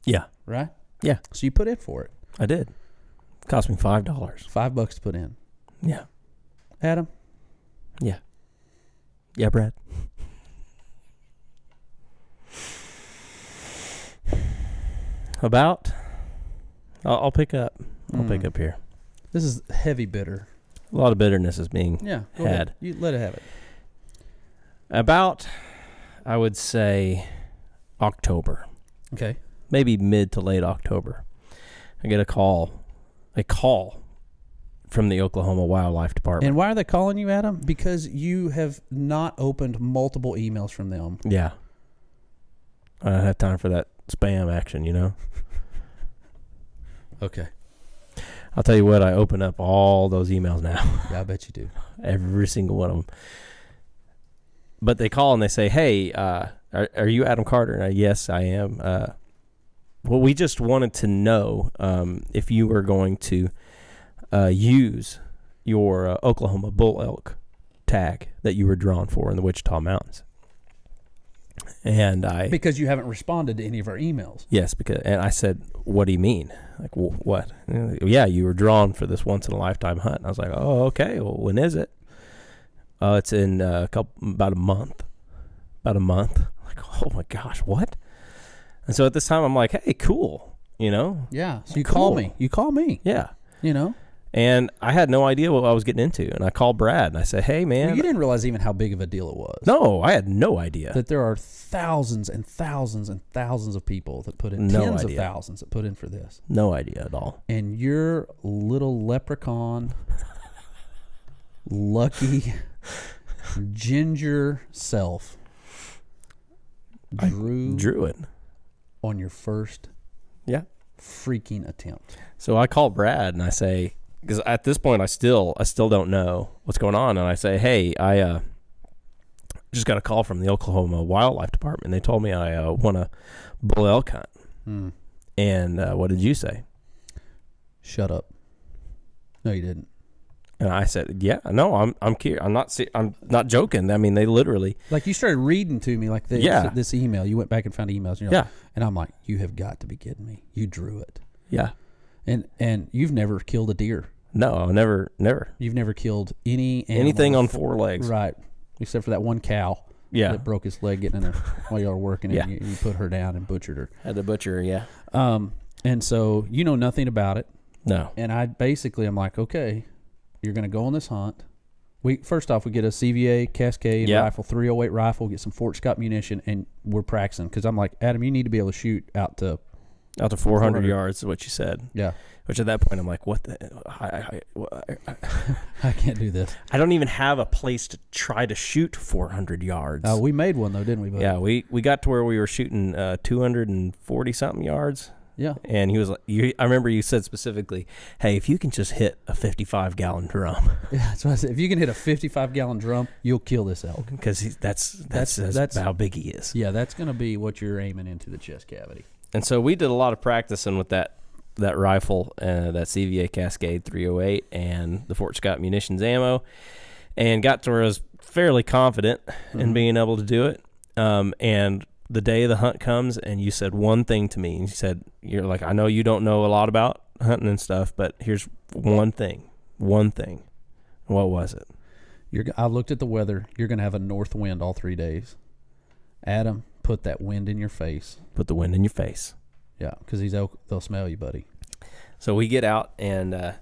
Speaker 2: Yeah.
Speaker 1: Right?
Speaker 2: Yeah.
Speaker 1: So you put in for it.
Speaker 2: I did. Cost me $5.
Speaker 1: $5 to put in.
Speaker 2: Yeah.
Speaker 1: Adam?
Speaker 2: Yeah. Yeah, Brad. About, I'll pick up. I'll pick up here.
Speaker 1: This is heavy bitter.
Speaker 2: A lot of bitterness is being
Speaker 1: Go
Speaker 2: had.
Speaker 1: ahead. You let it have it.
Speaker 2: About, I would say, October.
Speaker 1: Okay.
Speaker 2: Maybe mid to late October. I get a call from the Oklahoma Wildlife Department.
Speaker 1: And why are they calling you, Adam? Because you have not opened multiple emails from them.
Speaker 2: Yeah. I don't have time for that spam action, you know?
Speaker 1: Okay.
Speaker 2: I'll tell you what, I open up all those emails now.
Speaker 1: Yeah, I bet you do.
Speaker 2: Every single one of them. But they call and they say, hey, are you Adam Carter? And yes, I am. Well, we just wanted to know if you were going to use your Oklahoma bull elk tag that you were drawn for in the Wichita Mountains. And
Speaker 1: because you haven't responded to any of our emails.
Speaker 2: Yes, and I said, what do you mean? Like, what? Yeah, you were drawn for this once-in-a-lifetime hunt. And I was like, oh, okay. Well, when is it? It's in about a month. About a month. Like, oh, my gosh, what? And so at this time, I'm like, hey, cool, you know?
Speaker 1: Yeah, so you call me. You call me.
Speaker 2: Yeah.
Speaker 1: You know?
Speaker 2: And I had no idea what I was getting into. And I called Brad, and I said, hey, man.
Speaker 1: Well, you didn't realize even how big of a deal it was.
Speaker 2: No, I had no idea.
Speaker 1: That there are thousands and thousands and thousands of people that put in, tens of thousands that put in for this.
Speaker 2: No idea at all.
Speaker 1: And your little leprechaun, lucky, ginger self drew
Speaker 2: it
Speaker 1: on your first freaking attempt.
Speaker 2: So I call Brad and I say, because at this point I still don't know what's going on, and I say, hey, I just got a call from the Oklahoma Wildlife Department. They told me I won a bull elk hunt. And what did you say?
Speaker 1: Shut up. No, you didn't.
Speaker 2: And I said, yeah, no, I'm curious. I'm not joking. I mean, they literally,
Speaker 1: like, you started reading to me like this email. You went back and found emails. And and I'm like, you have got to be kidding me. You drew it.
Speaker 2: Yeah.
Speaker 1: And you've never killed a deer.
Speaker 2: No, never.
Speaker 1: You've never killed
Speaker 2: anything on four legs.
Speaker 1: Right. Except for that one cow.
Speaker 2: Yeah.
Speaker 1: That broke his leg getting in there while y'all were working. And you put her down and butchered her.
Speaker 2: Had to butcher her, yeah.
Speaker 1: And so you know nothing about it.
Speaker 2: No.
Speaker 1: And I'm like, okay, you're going to go on this hunt. First off, we get a CVA Cascade rifle, 308 rifle, get some Fort Scott munition, and we're practicing. Because I'm like, Adam, you need to be able to shoot out to 400
Speaker 2: yards is what you said.
Speaker 1: Yeah.
Speaker 2: Which at that point, I'm like, what the?
Speaker 1: I can't do this.
Speaker 2: I don't even have a place to try to shoot 400 yards.
Speaker 1: We made one, though, didn't we, buddy?
Speaker 2: Yeah, we got to where we were shooting 240-something yards.
Speaker 1: Yeah.
Speaker 2: And he was like, I remember you said specifically, hey, if you can just hit a 55-gallon drum.
Speaker 1: Yeah, that's what I said. If you can hit a 55-gallon drum, you'll kill this elk.
Speaker 2: Because that's how big he is.
Speaker 1: Yeah, that's going to be what you're aiming into the chest cavity.
Speaker 2: And so we did a lot of practicing with that rifle, that CVA Cascade 308 and the Fort Scott munitions ammo, and got to where I was fairly confident in being able to do it. And the day of the hunt comes, and you said one thing to me. And you said, you're like, I know you don't know a lot about hunting and stuff, but here's one thing. One thing. What was it?
Speaker 1: I looked at the weather. You're going to have a north wind all 3 days. Adam, put that wind in your face.
Speaker 2: Put the wind in your face.
Speaker 1: Yeah, because they'll smell you, buddy.
Speaker 2: So we get out, and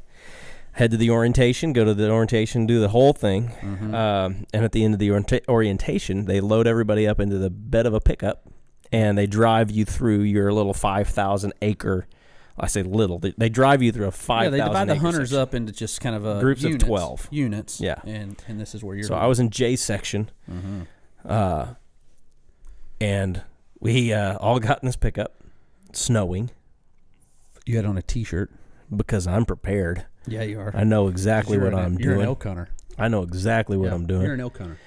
Speaker 2: head to the orientation, go to the orientation, do the whole thing. And at the end of the orientation, they load everybody up into the bed of a pickup, and they drive you through your little 5,000 acre. I say little. They drive you through a 5,000 acre.
Speaker 1: They divide the hunters
Speaker 2: section.
Speaker 1: up into just kind of
Speaker 2: groups
Speaker 1: units,
Speaker 2: of 12
Speaker 1: units.
Speaker 2: Yeah,
Speaker 1: and this is where you're.
Speaker 2: So I was in J section, and we all got in this pickup, snowing.
Speaker 1: You had on a T-shirt
Speaker 2: because I'm prepared.
Speaker 1: Yeah, you are.
Speaker 2: I know exactly what I'm doing.
Speaker 1: You're an elk hunter.
Speaker 2: I know exactly what I'm doing.
Speaker 1: You're an elk hunter.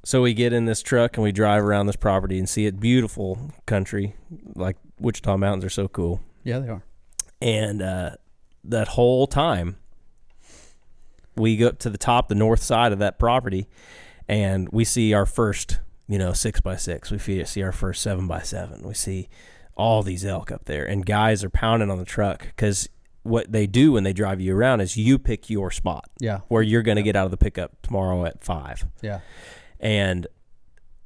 Speaker 2: So we get in this truck and we drive around this property and see it. Beautiful country, like Wichita Mountains are so cool.
Speaker 1: Yeah, they are.
Speaker 2: And that whole time, we go up to the top, the north side of that property, and we see our first, 6x6. We see our first 7x7. We see all these elk up there, and guys are pounding on the truck because what they do when they drive you around is you pick your spot.
Speaker 1: Yeah.
Speaker 2: Where you're going to get out of the pickup tomorrow at 5.
Speaker 1: Yeah.
Speaker 2: And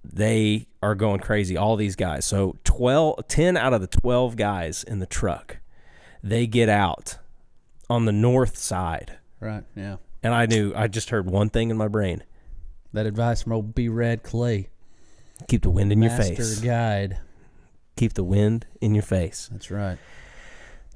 Speaker 2: they are going crazy, all these guys. So 10 out of the 12 guys in the truck, they get out on the north side.
Speaker 1: Right, yeah.
Speaker 2: And I just heard one thing in my brain.
Speaker 1: That advice from old B. Rad Clay.
Speaker 2: Keep the wind in your face.
Speaker 1: Master guide.
Speaker 2: Keep the wind in your face.
Speaker 1: That's right.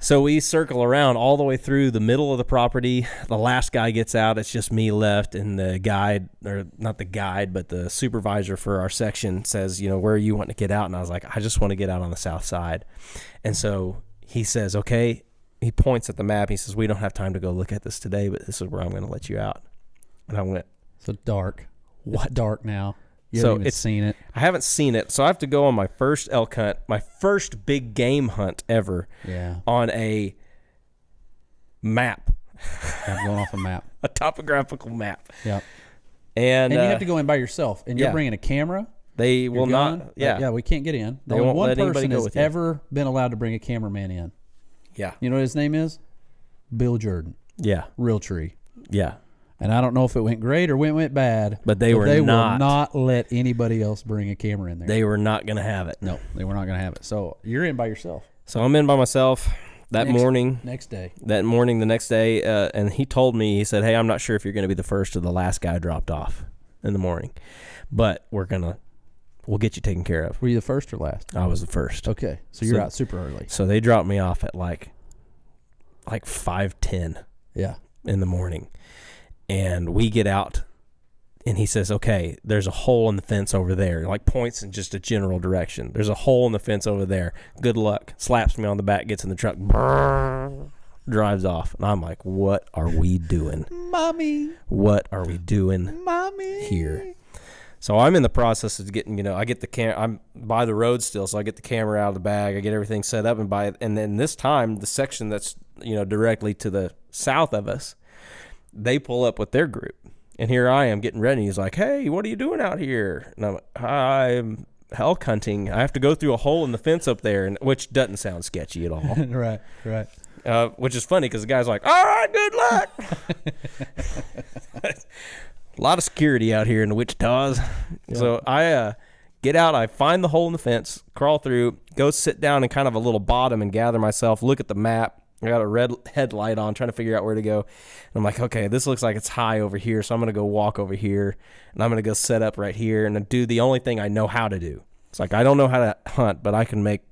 Speaker 2: So we circle around all the way through the middle of the property. The last guy gets out. It's just me left, and the guide, or not the guide, but the supervisor for our section says, where are you wanting to get out? And I was like, I just want to get out on the south side. And so he says, okay. He points at the map. He says, we don't have time to go look at this today, but this is where I'm going to let you out. And I went,
Speaker 1: so dark.
Speaker 2: What?
Speaker 1: It's dark now. You
Speaker 2: So
Speaker 1: haven't even seen it.
Speaker 2: I haven't seen it, so I have to go on my first elk hunt, my first big game hunt ever.
Speaker 1: Yeah.
Speaker 2: On a map.
Speaker 1: I'm going off a map.
Speaker 2: A topographical map.
Speaker 1: Yeah.
Speaker 2: And
Speaker 1: you have to go in by yourself, and you're bringing a camera.
Speaker 2: They will not. Yeah.
Speaker 1: Yeah, we can't get in.
Speaker 2: They won't
Speaker 1: one
Speaker 2: let anybody
Speaker 1: person
Speaker 2: go
Speaker 1: has
Speaker 2: with you.
Speaker 1: ever been allowed to bring a cameraman in.
Speaker 2: Yeah.
Speaker 1: You know what his name is? Bill Jordan.
Speaker 2: Yeah.
Speaker 1: Real tree.
Speaker 2: Yeah.
Speaker 1: And I don't know if it went great or went bad.
Speaker 2: But they will
Speaker 1: not let anybody else bring a camera in there.
Speaker 2: They were not going to have it.
Speaker 1: No, they were not going to have it. So you're in by yourself.
Speaker 2: So I'm in by myself that morning.
Speaker 1: Next day.
Speaker 2: That morning, the next day, and he told me, he said, hey, I'm not sure if you're going to be the first or the last guy dropped off in the morning, but we'll get you taken care of.
Speaker 1: Were you the first or last?
Speaker 2: I was the first.
Speaker 1: Okay, so you're out super early.
Speaker 2: So they dropped me off at like 5:10 in the morning. And we get out, and he says, okay, there's a hole in the fence over there. Like points in just a general direction. There's a hole in the fence over there. Good luck. Slaps me on the back, gets in the truck, drives off. And I'm like, what are we doing?
Speaker 1: Mommy.
Speaker 2: What are we doing here? So I'm in the process of getting, I get the camera. I'm by the road still, so I get the camera out of the bag. I get everything set up, and then this time, the section that's, directly to the south of us, they pull up with their group. And here I am getting ready. He's like, hey, what are you doing out here? And I'm like, I'm elk hunting. I have to go through a hole in the fence up there, which doesn't sound sketchy at all.
Speaker 1: Right.
Speaker 2: Which is funny because the guy's like, all right, good luck. A lot of security out here in the Wichitas. Yeah. So I get out. I find the hole in the fence, crawl through, go sit down in kind of a little bottom and gather myself, look at the map. I got a red headlight on, trying to figure out where to go. And I'm like, okay, this looks like it's high over here, so I'm going to go walk over here, and I'm going to go set up right here and do the only thing I know how to do. It's like I don't know how to hunt, but I can make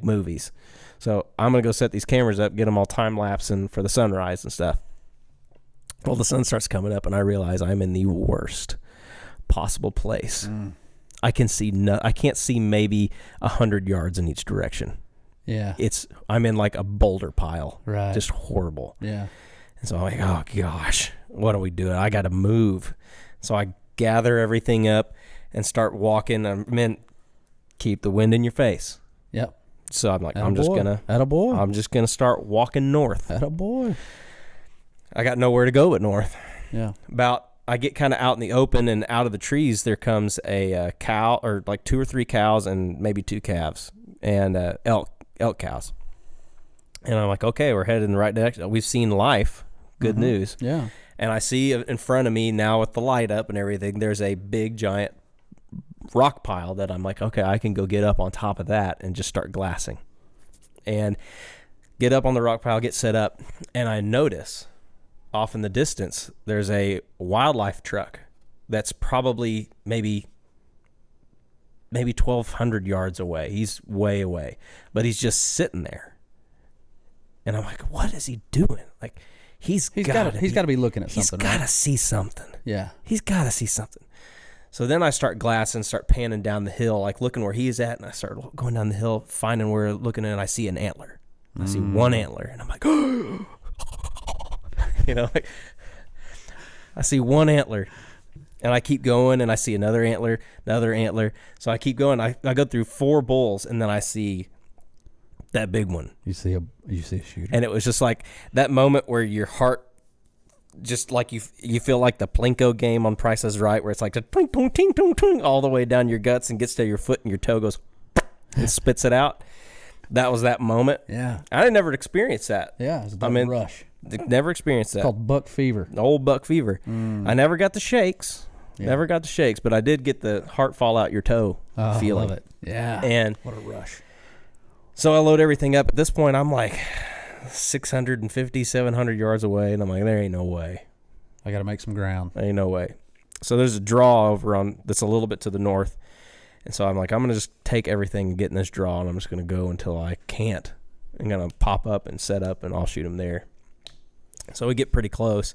Speaker 2: movies. So I'm going to go set these cameras up, get them all time-lapsing for the sunrise and stuff. Well, the sun starts coming up, and I realize I'm in the worst possible place. I can't see maybe 100 yards in each direction.
Speaker 1: Yeah.
Speaker 2: I'm in like a boulder pile.
Speaker 1: Right.
Speaker 2: Just horrible.
Speaker 1: Yeah.
Speaker 2: And so I'm like, oh gosh, what are we doing? I got to move. So I gather everything up and start walking. Keep the wind in your face.
Speaker 1: Yep.
Speaker 2: So I'm like,
Speaker 1: I'm
Speaker 2: just gonna start walking north.
Speaker 1: Attaboy.
Speaker 2: I got nowhere to go but north.
Speaker 1: Yeah.
Speaker 2: I get kind of out in the open, and out of the trees there comes a cow, or like 2 or 3 cows and maybe 2 calves, and elk cows. And I'm like, okay, we're headed in the right direction. We've seen life. Good news.
Speaker 1: Yeah.
Speaker 2: And I see in front of me now with the light up and everything, there's a big giant rock pile that I'm like, okay, I can go get up on top of that and just start glassing. And get up on the rock pile, get set up, and I notice off in the distance there's a wildlife truck that's probably maybe 1,200 yards away. He's way away, but he's just sitting there. And I'm like, what is he doing? Like, he's got
Speaker 1: to be looking at something.
Speaker 2: He's got to see something.
Speaker 1: Yeah.
Speaker 2: He's got to see something. So then I start glassing, start panning down the hill, like looking where he's at, and I start going down the hill, finding where looking at it, and I see an antler. I see one antler, and I'm like, like I see one antler, and I keep going, and I see another antler. So I keep going. I go through 4 bulls, and then I see that big one.
Speaker 1: You see a shooter.
Speaker 2: And it was just like that moment where your heart, just like you feel like the Plinko game on Price is Right, where it's like the ting, ting, ting, ting, ting, all the way down your guts and gets to your foot, and your toe goes and spits it out. That was that moment.
Speaker 1: Yeah.
Speaker 2: I had never experienced that.
Speaker 1: Yeah, it was a rush.
Speaker 2: Never experienced that.
Speaker 1: It's called buck fever.
Speaker 2: Old buck fever. I never got the shakes. Yeah. Never got the shakes, but I did get the heart fall out your toe feeling.
Speaker 1: I love it. Yeah.
Speaker 2: And
Speaker 1: what a rush.
Speaker 2: So I load everything up. At this point, I'm like 650, 700 yards away, and I'm like, there ain't no way.
Speaker 1: I got to make some ground.
Speaker 2: Ain't no way. So there's a draw over on that's a little bit to the north. And so I'm like, I'm going to just take everything and get in this draw, and I'm just going to go until I can't. I'm going to pop up and set up, and I'll shoot them there. So we get pretty close,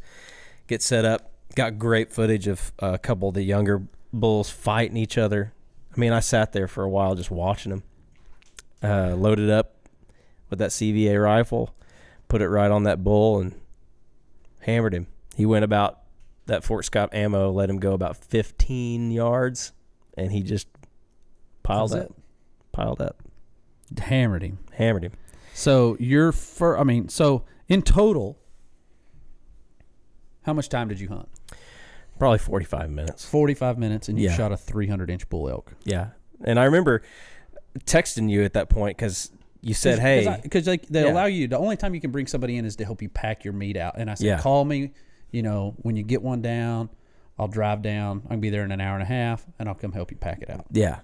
Speaker 2: get set up, got great footage of a couple of the younger bulls fighting each other. I mean, I sat there for a while just watching them. Loaded up with that CVA rifle, put it right on that bull, and hammered him. He went about, that Fort Scott ammo let him go about 15 yards, and he just piled up.
Speaker 1: Hammered him. So so in total, how much time did you hunt?
Speaker 2: Probably 45 minutes.
Speaker 1: 45 minutes, and you shot a 300-inch bull elk.
Speaker 2: Yeah. And I remember texting you at that point because you said,
Speaker 1: because they allow you, the only time you can bring somebody in is to help you pack your meat out. And I said, call me, when you get one down, I'll drive down. I'll be there in an hour and a half, and I'll come help you pack it out.
Speaker 2: Yeah.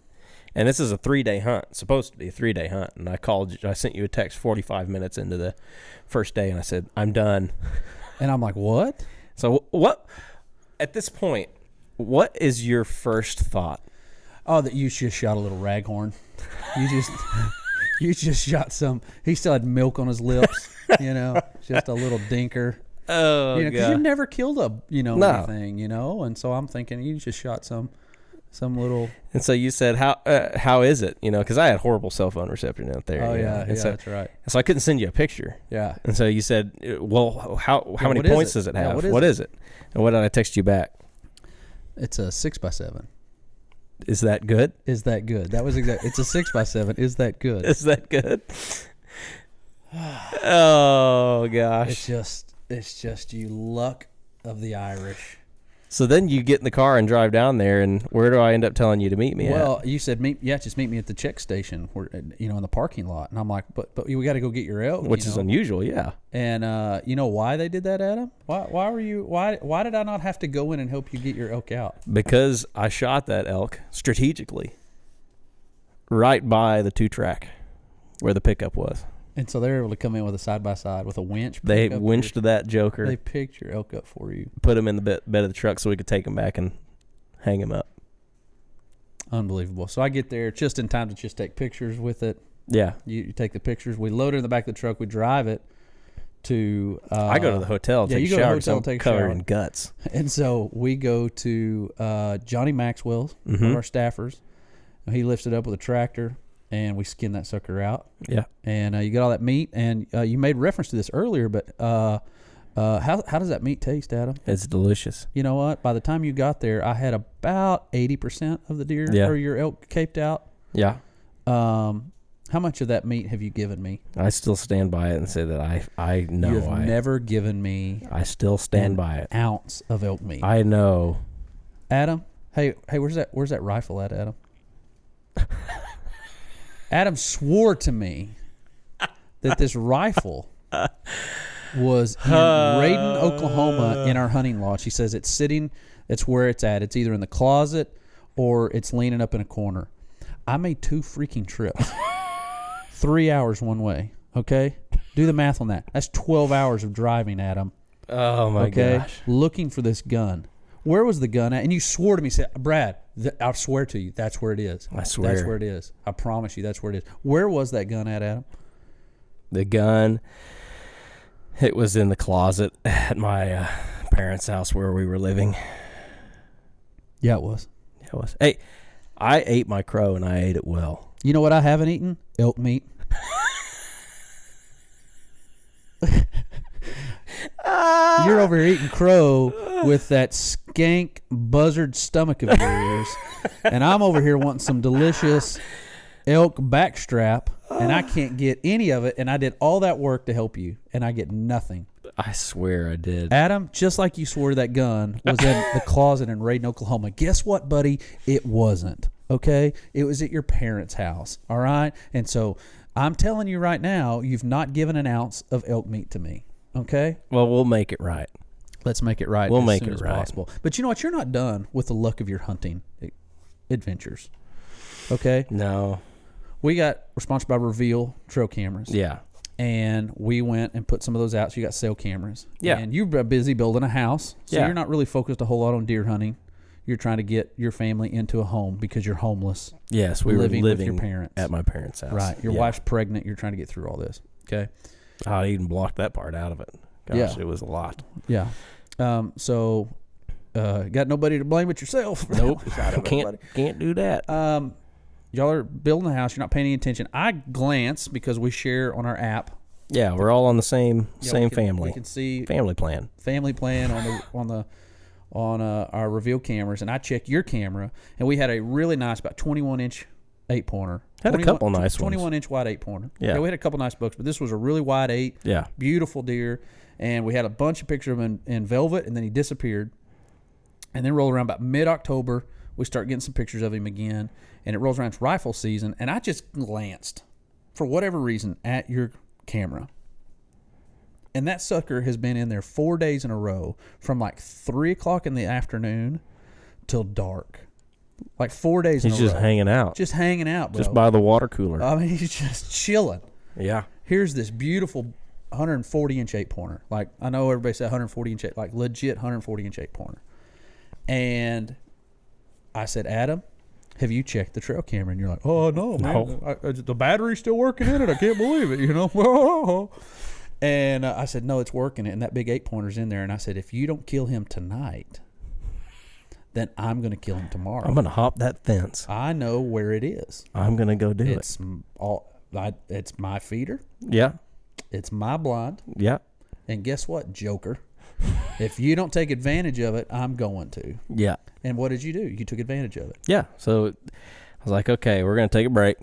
Speaker 2: And this is a 3-day hunt, supposed to be a 3-day hunt. And I sent you a text 45 minutes into the first day, and I said, I'm done.
Speaker 1: And I'm like, what?
Speaker 2: So at this point, what is your first thought?
Speaker 1: Oh, that you just shot a little raghorn. You just shot some. He still had milk on his lips. Just a little dinker.
Speaker 2: Oh,
Speaker 1: because you've never killed anything. And so I'm thinking you just shot some little. And
Speaker 2: so you said, how is it? Because I had horrible cell phone reception out there.
Speaker 1: Oh yeah, that's right.
Speaker 2: So I couldn't send you a picture.
Speaker 1: Yeah.
Speaker 2: And so you said, well, how many points does it have? What is it? And what did I text you back?
Speaker 1: It's a 6x7.
Speaker 2: Is that good?
Speaker 1: Is that good? That was exactly. It's a 6x7. Is that good?
Speaker 2: Is that good? Oh gosh.
Speaker 1: It's just you luck of the Irish.
Speaker 2: So then you get in the car and drive down there, and where do I end up telling you to meet me at?
Speaker 1: Well, you said just meet me at the check station, where in the parking lot. And I'm like, but we got to go get your elk,
Speaker 2: which is unusual, yeah.
Speaker 1: And you know why they did that, Adam? Why did I not have to go in and help you get your elk out?
Speaker 2: Because I shot that elk strategically, right by the 2-track, where the pickup was.
Speaker 1: And so they're able to come in with a side-by-side with a winch.
Speaker 2: They winched that joker.
Speaker 1: They picked your elk up for you.
Speaker 2: Put him in the bed of the truck so we could take him back and hang him up.
Speaker 1: Unbelievable. So I get there just in time to just take pictures with it.
Speaker 2: Yeah.
Speaker 1: You take the pictures. We load it in the back of the truck. We drive it to...
Speaker 2: I go to the hotel, take a shower, because I'm covered in guts.
Speaker 1: And so we go to Johnny Maxwell, one of our staffers. He lifts it up with a tractor. And we skin that sucker out.
Speaker 2: Yeah.
Speaker 1: And you get all that meat. And you made reference to this earlier, but how does that meat taste, Adam?
Speaker 2: It's delicious.
Speaker 1: You know what? By the time you got there, I had about 80% of the deer or your elk caped out.
Speaker 2: Yeah.
Speaker 1: How much of that meat have you given me?
Speaker 2: I still stand by it and say that I know.
Speaker 1: You've never given me.
Speaker 2: I still stand by it.
Speaker 1: Ounce of elk meat.
Speaker 2: I know.
Speaker 1: Adam, hey, where's that rifle at, Adam? Adam swore to me that this rifle was in Raiden, Oklahoma, in our hunting lodge. He says it's sitting, it's where it's at. It's either in the closet or it's leaning up in a corner. I made 2 freaking trips. 3 hours one way, okay? Do the math on that. That's 12 hours of driving, Adam.
Speaker 2: Oh, my gosh.
Speaker 1: Looking for this gun. Where was the gun at? And you swore to me, said, Brad, I swear to you, that's where it is.
Speaker 2: I swear.
Speaker 1: That's where it is. I promise you, that's where it is. Where was that gun at, Adam?
Speaker 2: The gun, it was in the closet at my parents' house where we were living.
Speaker 1: Yeah, it was.
Speaker 2: Yeah, it was. Hey, I ate my crow, and I ate it well.
Speaker 1: You know what I haven't eaten? Elk meat. You're over here eating crow with that skank buzzard stomach of yours, and I'm over here wanting some delicious elk backstrap, and I can't get any of it, and I did all that work to help you, and I get nothing.
Speaker 2: I swear I did.
Speaker 1: Adam, just like you swore that gun was in the closet in Raiden, Oklahoma. Guess what, buddy? It wasn't, okay? It was at your parents' house, all right? And so I'm telling you right now, you've not given an ounce of elk meat to me. Okay.
Speaker 2: Well, we'll make it right.
Speaker 1: Let's make it right.
Speaker 2: We'll
Speaker 1: as
Speaker 2: make
Speaker 1: soon
Speaker 2: it
Speaker 1: as
Speaker 2: right.
Speaker 1: possible. But you know what? You're not done with the luck of your hunting adventures. Okay.
Speaker 2: No.
Speaker 1: We're sponsored by Reveal trail cameras.
Speaker 2: Yeah.
Speaker 1: And we went and put some of those out. So you got cell cameras.
Speaker 2: Yeah.
Speaker 1: And you're busy building a house. So
Speaker 2: Yeah.
Speaker 1: you're not really focused a whole lot on deer hunting. You're trying to get your family into a home because you're homeless.
Speaker 2: Yes, we were living
Speaker 1: with your parents
Speaker 2: at my parents' house.
Speaker 1: Right. Your wife's pregnant. You're trying to get through all this. Okay.
Speaker 2: I even blocked that part out of it. Gosh,
Speaker 1: Yeah.
Speaker 2: it was a lot.
Speaker 1: Yeah. So got nobody to blame but yourself.
Speaker 2: Nope. Can't do that.
Speaker 1: Y'all are building a house. You're not paying any attention. I glance because we share on our app.
Speaker 2: Yeah, we're all on the same family.
Speaker 1: We can see
Speaker 2: family plan
Speaker 1: on our Reveal cameras, and I check your camera, and we had a really nice, about 21-inch 8-pointer.
Speaker 2: Had a couple nice
Speaker 1: 21-inch wide 8-pointer.
Speaker 2: Yeah,
Speaker 1: we had a couple nice books, but this was a really wide 8.
Speaker 2: Yeah,
Speaker 1: beautiful deer, and we had a bunch of pictures of him in velvet, and then he disappeared. And then roll around about mid-October, we start getting some pictures of him again, and it rolls around to rifle season, and I just glanced, for whatever reason, at your camera. And that sucker has been in there 4 days in a row, from like 3 o'clock in the afternoon till dark. Like 4 days in a row.
Speaker 2: He's just hanging out.
Speaker 1: Just hanging out, bro.
Speaker 2: Just by the water cooler.
Speaker 1: I mean, he's just chilling.
Speaker 2: Yeah.
Speaker 1: Here's this beautiful 140-inch 8-pointer. Like, I know everybody said 140-inch 8, like legit 140-inch 8-pointer. And I said, Adam, have you checked the trail camera? And you're like, oh, no, man.
Speaker 2: No.
Speaker 1: The battery's still working in it. I can't believe it, you know. And I said, no, it's working. And that big 8-pointer's in there. And I said, if you don't kill him tonight, then I'm going to kill him tomorrow.
Speaker 2: I'm going to hop that fence.
Speaker 1: I know where it is.
Speaker 2: I'm going to go do it.
Speaker 1: It's my feeder.
Speaker 2: Yeah.
Speaker 1: It's my blind.
Speaker 2: Yeah.
Speaker 1: And guess what, Joker? If you don't take advantage of it, I'm going to.
Speaker 2: Yeah.
Speaker 1: And what did you do? You took advantage of it.
Speaker 2: Yeah. So I was like, okay, we're going to take a break.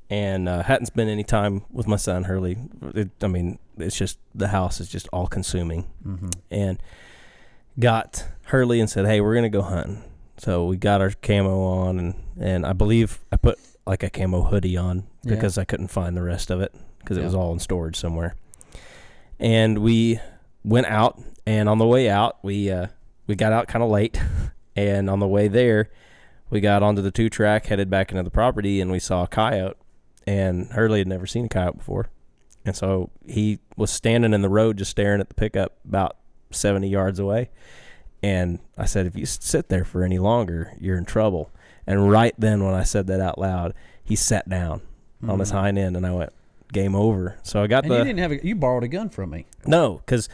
Speaker 2: And hadn't spent any time with my son, Hurley. It's just, the house is just all consuming. Mm-hmm. And got Hurley and said, hey, we're going to go hunting. So we got our camo on, and I believe I put like a camo hoodie on because I couldn't find the rest of it because it was all in storage somewhere. And we went out, and on the way out, we got out kind of late. And on the way there, we got onto the 2-track, headed back into the property, and we saw a coyote. And Hurley had never seen a coyote before. And so he was standing in the road just staring at the pickup about 70 yards away. And I said, if you sit there for any longer, you're in trouble. And right then when I said that out loud, he sat down on his hind end, and I went, game over. So I got
Speaker 1: you borrowed a gun from me.
Speaker 2: No, because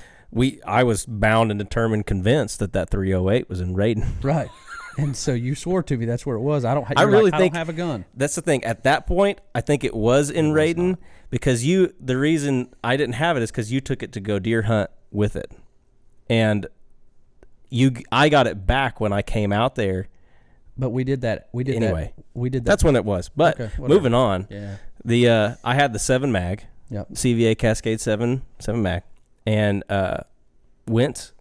Speaker 2: I was bound and determined, convinced that 308 was in Raiden.
Speaker 1: Right. And so you swore to me that's where it was. I don't have a gun.
Speaker 2: That's the thing. At that point, I think it was in Raiden because the reason I didn't have it is because you took it to go deer hunt with it. And I got it back when I came out there.
Speaker 1: But we did that. We did that.
Speaker 2: That's when it was. But moving on.
Speaker 1: Yeah.
Speaker 2: I had the 7 mag.
Speaker 1: Yep.
Speaker 2: CVA Cascade 7 mag, and went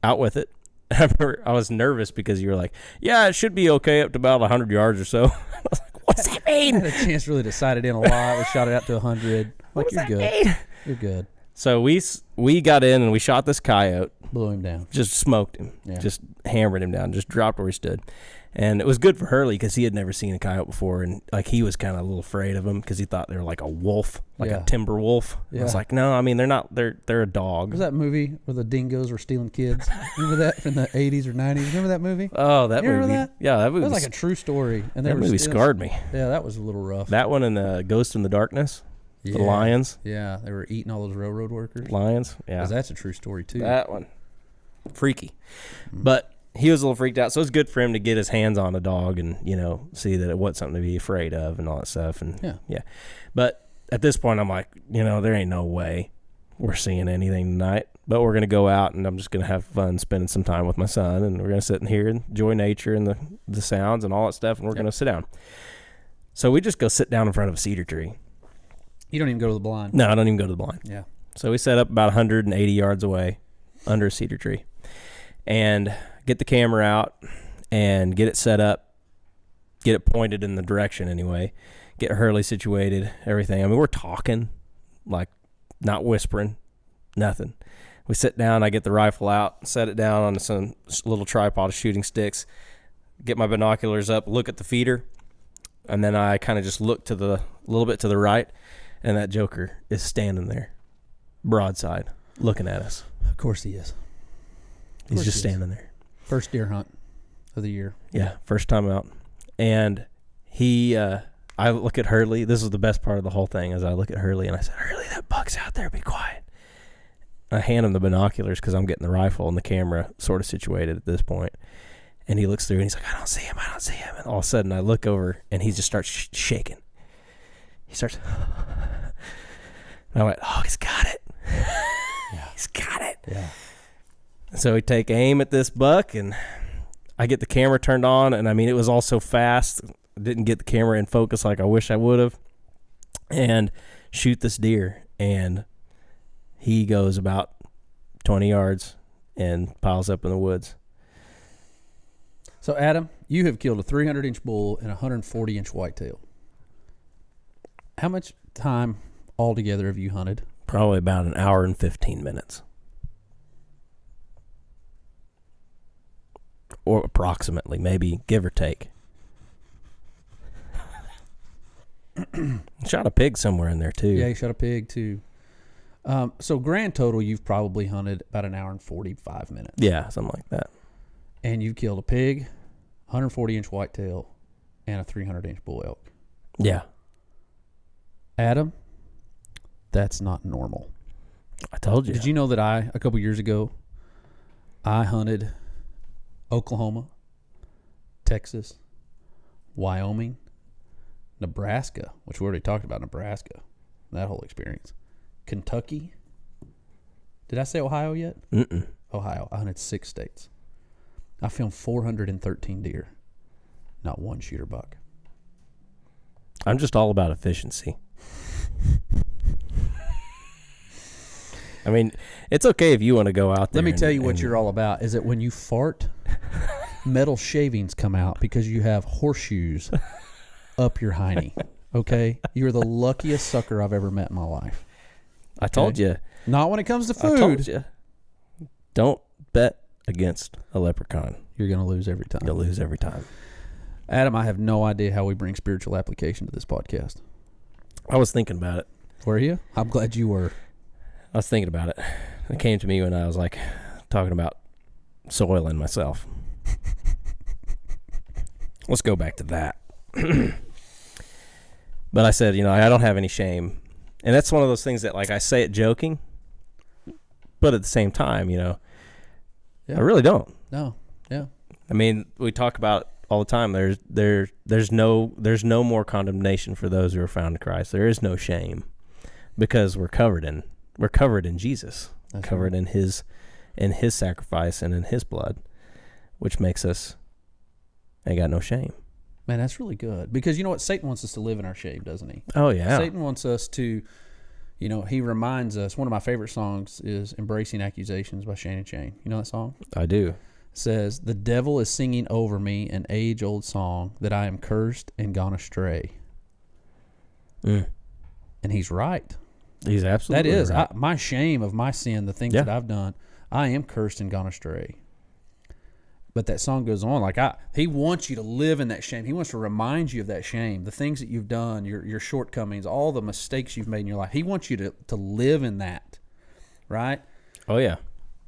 Speaker 2: out with it. I was nervous because you were like, yeah, it should be okay up to about 100 yards or so. I was like, what's that mean?
Speaker 1: I had a chance really to sight it in a lot. We shot it out to 100. Like, you're good.
Speaker 2: Mean?
Speaker 1: You're good.
Speaker 2: So we got in and we shot this coyote.
Speaker 1: Blew him down.
Speaker 2: Just smoked him. Yeah. Just hammered him down. Just dropped where he stood. And it was good for Hurley because he had never seen a coyote before, and like he was kind of a little afraid of them because he thought they were like a wolf, like a timber wolf. Yeah. I was like, no, I mean they're not. They're a dog.
Speaker 1: Was that movie where the dingoes were stealing kids? Remember that from the 80s or 90s? Remember that movie?
Speaker 2: Oh, that
Speaker 1: you
Speaker 2: movie.
Speaker 1: Remember that?
Speaker 2: Yeah, that movie
Speaker 1: was like a true story. And
Speaker 2: that movie scarred me.
Speaker 1: Yeah, that was a little rough.
Speaker 2: That one and Ghost in the Darkness. The lions.
Speaker 1: Yeah, they were eating all those railroad workers.
Speaker 2: Lions. Yeah,
Speaker 1: because that's a true story too.
Speaker 2: That one, freaky, but. He was a little freaked out, so it was good for him to get his hands on a dog and, see that it wasn't something to be afraid of and all that stuff. And yeah. But at this point, I'm like, there ain't no way we're seeing anything tonight. But we're going to go out, and I'm just going to have fun spending some time with my son, and we're going to sit in here and enjoy nature and the sounds and all that stuff, and we're going to sit down. So we just go sit down in front of a cedar tree.
Speaker 1: You don't even go to the blind?
Speaker 2: No, I don't even go to the blind.
Speaker 1: Yeah.
Speaker 2: So we set up about 180 yards away under a cedar tree. And get the camera out and get it set up, get it pointed in the direction anyway, get Hurley situated, everything. I mean, we're talking, like not whispering, nothing. We sit down, I get the rifle out, set it down on some little tripod of shooting sticks, get my binoculars up, look at the feeder, and then I kind of just look to the little bit to the right, and that joker is standing there, broadside, looking at us.
Speaker 1: Of course he is.
Speaker 2: He's just standing there.
Speaker 1: First deer hunt of the year.
Speaker 2: Yeah, first time out. And I look at Hurley. This is the best part of the whole thing, as I look at Hurley, and I said, Hurley, that buck's out there. Be quiet. I hand him the binoculars because I'm getting the rifle and the camera sort of situated at this point. And he looks through, and he's like, I don't see him. And all of a sudden, I look over, and he just starts shaking. He starts, and I went, oh, he's got it.
Speaker 1: Yeah.
Speaker 2: He's got it.
Speaker 1: Yeah.
Speaker 2: So we take aim at this buck, and I get the camera turned on, and I mean, it was all so fast. I didn't get the camera in focus like I wish I would have, and shoot this deer, and he goes about 20 yards and piles up in the woods.
Speaker 1: So, Adam, you have killed a 300-inch bull and a 140-inch whitetail. How much time altogether have you hunted?
Speaker 2: Probably about an hour and 15 minutes. Or approximately, maybe, give or take. Shot a pig somewhere in there, too.
Speaker 1: Yeah, you shot a pig, too. So, grand total, you've probably hunted about an hour and 45 minutes.
Speaker 2: Yeah, something like that.
Speaker 1: And you've killed a pig, 140-inch whitetail, and a 300-inch bull elk.
Speaker 2: Yeah.
Speaker 1: Adam, that's not normal.
Speaker 2: I told you.
Speaker 1: Did you know that a couple years ago, I hunted Oklahoma, Texas, Wyoming, Nebraska, which we already talked about Nebraska, that whole experience. Kentucky. Did I say Ohio yet?
Speaker 2: Mm-mm.
Speaker 1: Ohio. I hunted 6 states. I filmed 413 deer. Not one shooter buck.
Speaker 2: I'm just all about efficiency. I mean, it's okay if you want to go out there.
Speaker 1: Let me tell you what you're all about. Is that when you fart, metal shavings come out because you have horseshoes up your hiney. Okay? You're the luckiest sucker I've ever met in my life.
Speaker 2: I told you.
Speaker 1: Not when it comes to food.
Speaker 2: I told you. Don't bet against a leprechaun.
Speaker 1: You're going to lose every time.
Speaker 2: You'll lose every time.
Speaker 1: Adam, I have no idea how we bring spiritual application to this podcast.
Speaker 2: I was thinking about it.
Speaker 1: Were you? I'm glad you were.
Speaker 2: I was thinking about it. It came to me when I was like talking about soiling myself. Let's go back to that. But I said, I don't have any shame. And that's one of those things that, like, I say it joking, but at the same time, I really don't.
Speaker 1: No. Yeah.
Speaker 2: I mean, we talk about all the time. There's no more condemnation for those who are found in Christ. There is no shame because we're covered in Jesus. That's covered right. in his sacrifice and in his blood, which makes us ain't got no shame.
Speaker 1: Man, that's really good. Because you know what? Satan wants us to live in our shame, doesn't he?
Speaker 2: Oh, yeah.
Speaker 1: Satan wants us to, he reminds us. One of my favorite songs is Embracing Accusations by Shannon Chain. You know that song?
Speaker 2: I do.
Speaker 1: It says, the devil is singing over me an age-old song that I am cursed and gone astray. And he's right.
Speaker 2: He's absolutely
Speaker 1: right. That is.
Speaker 2: Right.
Speaker 1: My shame of my sin, the things that I've done, I am cursed and gone astray. But that song goes on he wants you to live in that shame. He wants to remind you of that shame, the things that you've done, your shortcomings, all the mistakes you've made in your life. He wants you to live in that, right?
Speaker 2: Oh, yeah.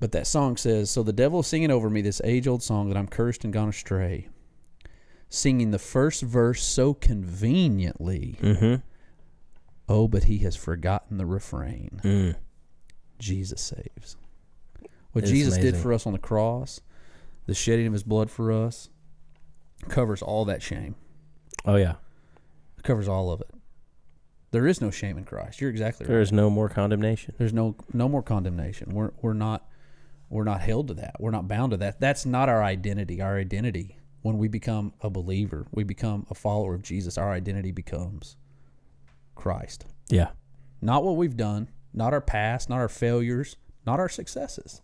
Speaker 1: But that song says, so the devil is singing over me this age-old song that I'm cursed and gone astray, singing the first verse so conveniently.
Speaker 2: Mm-hmm.
Speaker 1: Oh, but he has forgotten the refrain.
Speaker 2: Mm.
Speaker 1: Jesus saves. What
Speaker 2: It's
Speaker 1: Jesus did
Speaker 2: amazing.
Speaker 1: for us on the cross, the shedding of his blood for us, covers all that shame.
Speaker 2: Oh, yeah.
Speaker 1: It covers all of it. There is no shame in Christ. You're exactly right.
Speaker 2: There is no more condemnation.
Speaker 1: There's no more condemnation. We're not held to that. We're not bound to that. That's not our identity. Our identity, when we become a believer, we become a follower of Jesus, our identity becomes Christ.
Speaker 2: Yeah.
Speaker 1: Not what we've done, not our past, not our failures, not our successes.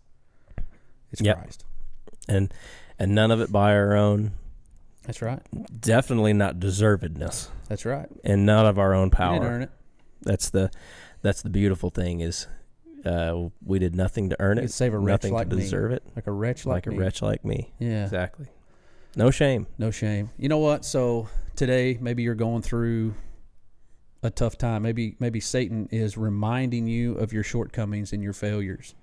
Speaker 1: It's
Speaker 2: Yep.
Speaker 1: Christ.
Speaker 2: And none of it by our own,
Speaker 1: That's right.
Speaker 2: definitely not deservedness,
Speaker 1: That's right.
Speaker 2: and not of our own
Speaker 1: We
Speaker 2: power.
Speaker 1: didn't earn it.
Speaker 2: That's the beautiful thing is we did nothing to earn
Speaker 1: You
Speaker 2: it,
Speaker 1: could save a wretch
Speaker 2: nothing
Speaker 1: like
Speaker 2: to
Speaker 1: me.
Speaker 2: deserve it,
Speaker 1: Like a wretch like
Speaker 2: like a
Speaker 1: me.
Speaker 2: wretch like me.
Speaker 1: Yeah.
Speaker 2: Exactly. No shame.
Speaker 1: No shame. You know what? So today, maybe you're going through a tough time. Maybe Satan is reminding you of your shortcomings and your failures,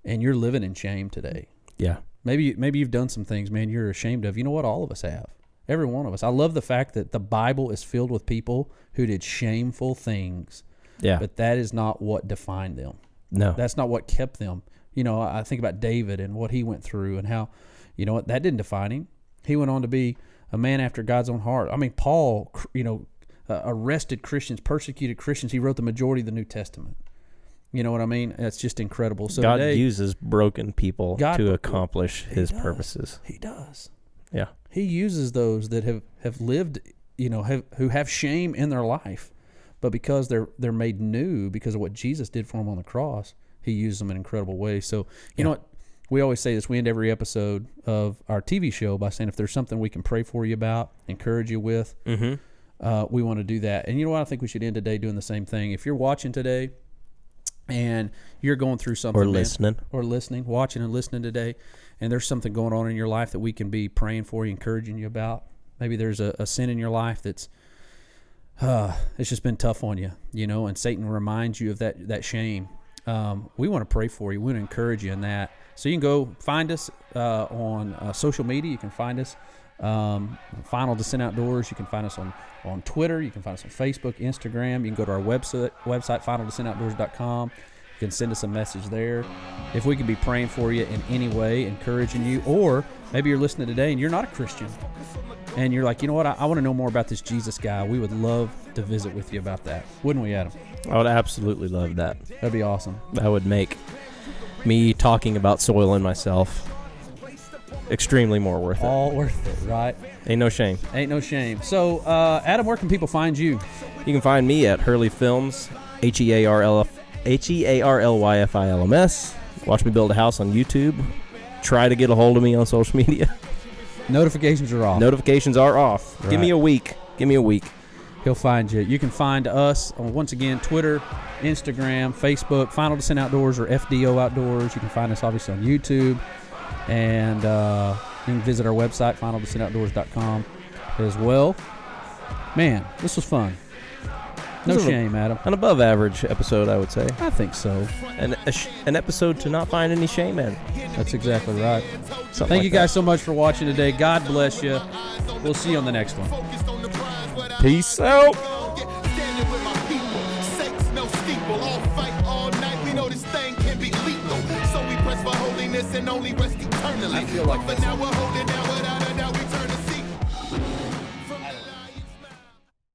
Speaker 1: and you're living in shame today.
Speaker 2: Yeah.
Speaker 1: Maybe you've done some things, man, you're ashamed of. You know what? All of us have. Every one of us. I love the fact that the Bible is filled with people who did shameful things,
Speaker 2: Yeah.
Speaker 1: but that is not what defined them.
Speaker 2: No.
Speaker 1: That's not what kept them. You know, I think about David and what he went through and how, you know what, that didn't define him. He went on to be a man after God's own heart. I mean, Paul, arrested Christians, persecuted Christians. He wrote the majority of the New Testament. You know what I mean? That's just incredible. So
Speaker 2: God
Speaker 1: today,
Speaker 2: uses broken people to accomplish his
Speaker 1: does.
Speaker 2: purposes.
Speaker 1: He does.
Speaker 2: Yeah.
Speaker 1: He uses those that have lived, who have shame in their life, but because they're made new because of what Jesus did for them on the cross, he uses them in incredible ways. So, you know what? We always say this. We end every episode of our TV show by saying if there's something we can pray for you about, encourage you with, we want to do that. And you know what? I think we should end today doing the same thing. If you're watching today and you're going through something,
Speaker 2: Listening,
Speaker 1: watching and listening today, and there's something going on in your life that we can be praying for you, encouraging you about. Maybe there's a sin in your life that's it's just been tough on you, and Satan reminds you of that shame. We want to pray for you. We want to encourage you in that. So you can go find us on social media. You can find us Final Descent Outdoors. You can find us on Twitter. You can find us on Facebook, Instagram. You can go to our website finaldescentoutdoors.com. You can send us a message there. If we can be praying for you in any way, encouraging you, or maybe you're listening today and you're not a Christian, and you're like, you know what, I want to know more about this Jesus guy. We would love to visit with you about that. Wouldn't we, Adam?
Speaker 2: I would absolutely love that.
Speaker 1: That'd be awesome.
Speaker 2: That would make me talking about soiling myself extremely more worth it.
Speaker 1: All worth it, right?
Speaker 2: Ain't no shame.
Speaker 1: Ain't no shame. So, Adam, where can people find you?
Speaker 2: You can find me at Hurley Films, HEARLYFILMS. Watch me build a house on YouTube. Try to get a hold of me on social media.
Speaker 1: Notifications are off.
Speaker 2: Notifications are off.
Speaker 1: Right.
Speaker 2: Give me a week.
Speaker 1: He'll find you. You can find us on, once again, Twitter, Instagram, Facebook, Final Descent Outdoors or FDO Outdoors. You can find us obviously on YouTube. And you can visit our website, finaldescentoutdoors.com as well. Man, this was fun. No shame, Adam.
Speaker 2: An above average episode, I would say.
Speaker 1: I think so.
Speaker 2: An episode to not find any shame in.
Speaker 1: That's exactly right.
Speaker 2: Something
Speaker 1: Thank
Speaker 2: like
Speaker 1: you guys so much for watching today. God bless you. We'll see you on the next one.
Speaker 2: Peace out.
Speaker 3: Standing with my people, sakes no steeple, all fight all night. We know this thing can be lethal, so we press for holiness and only rest eternally.
Speaker 1: I feel like
Speaker 3: but now we're holding down without a doubt. We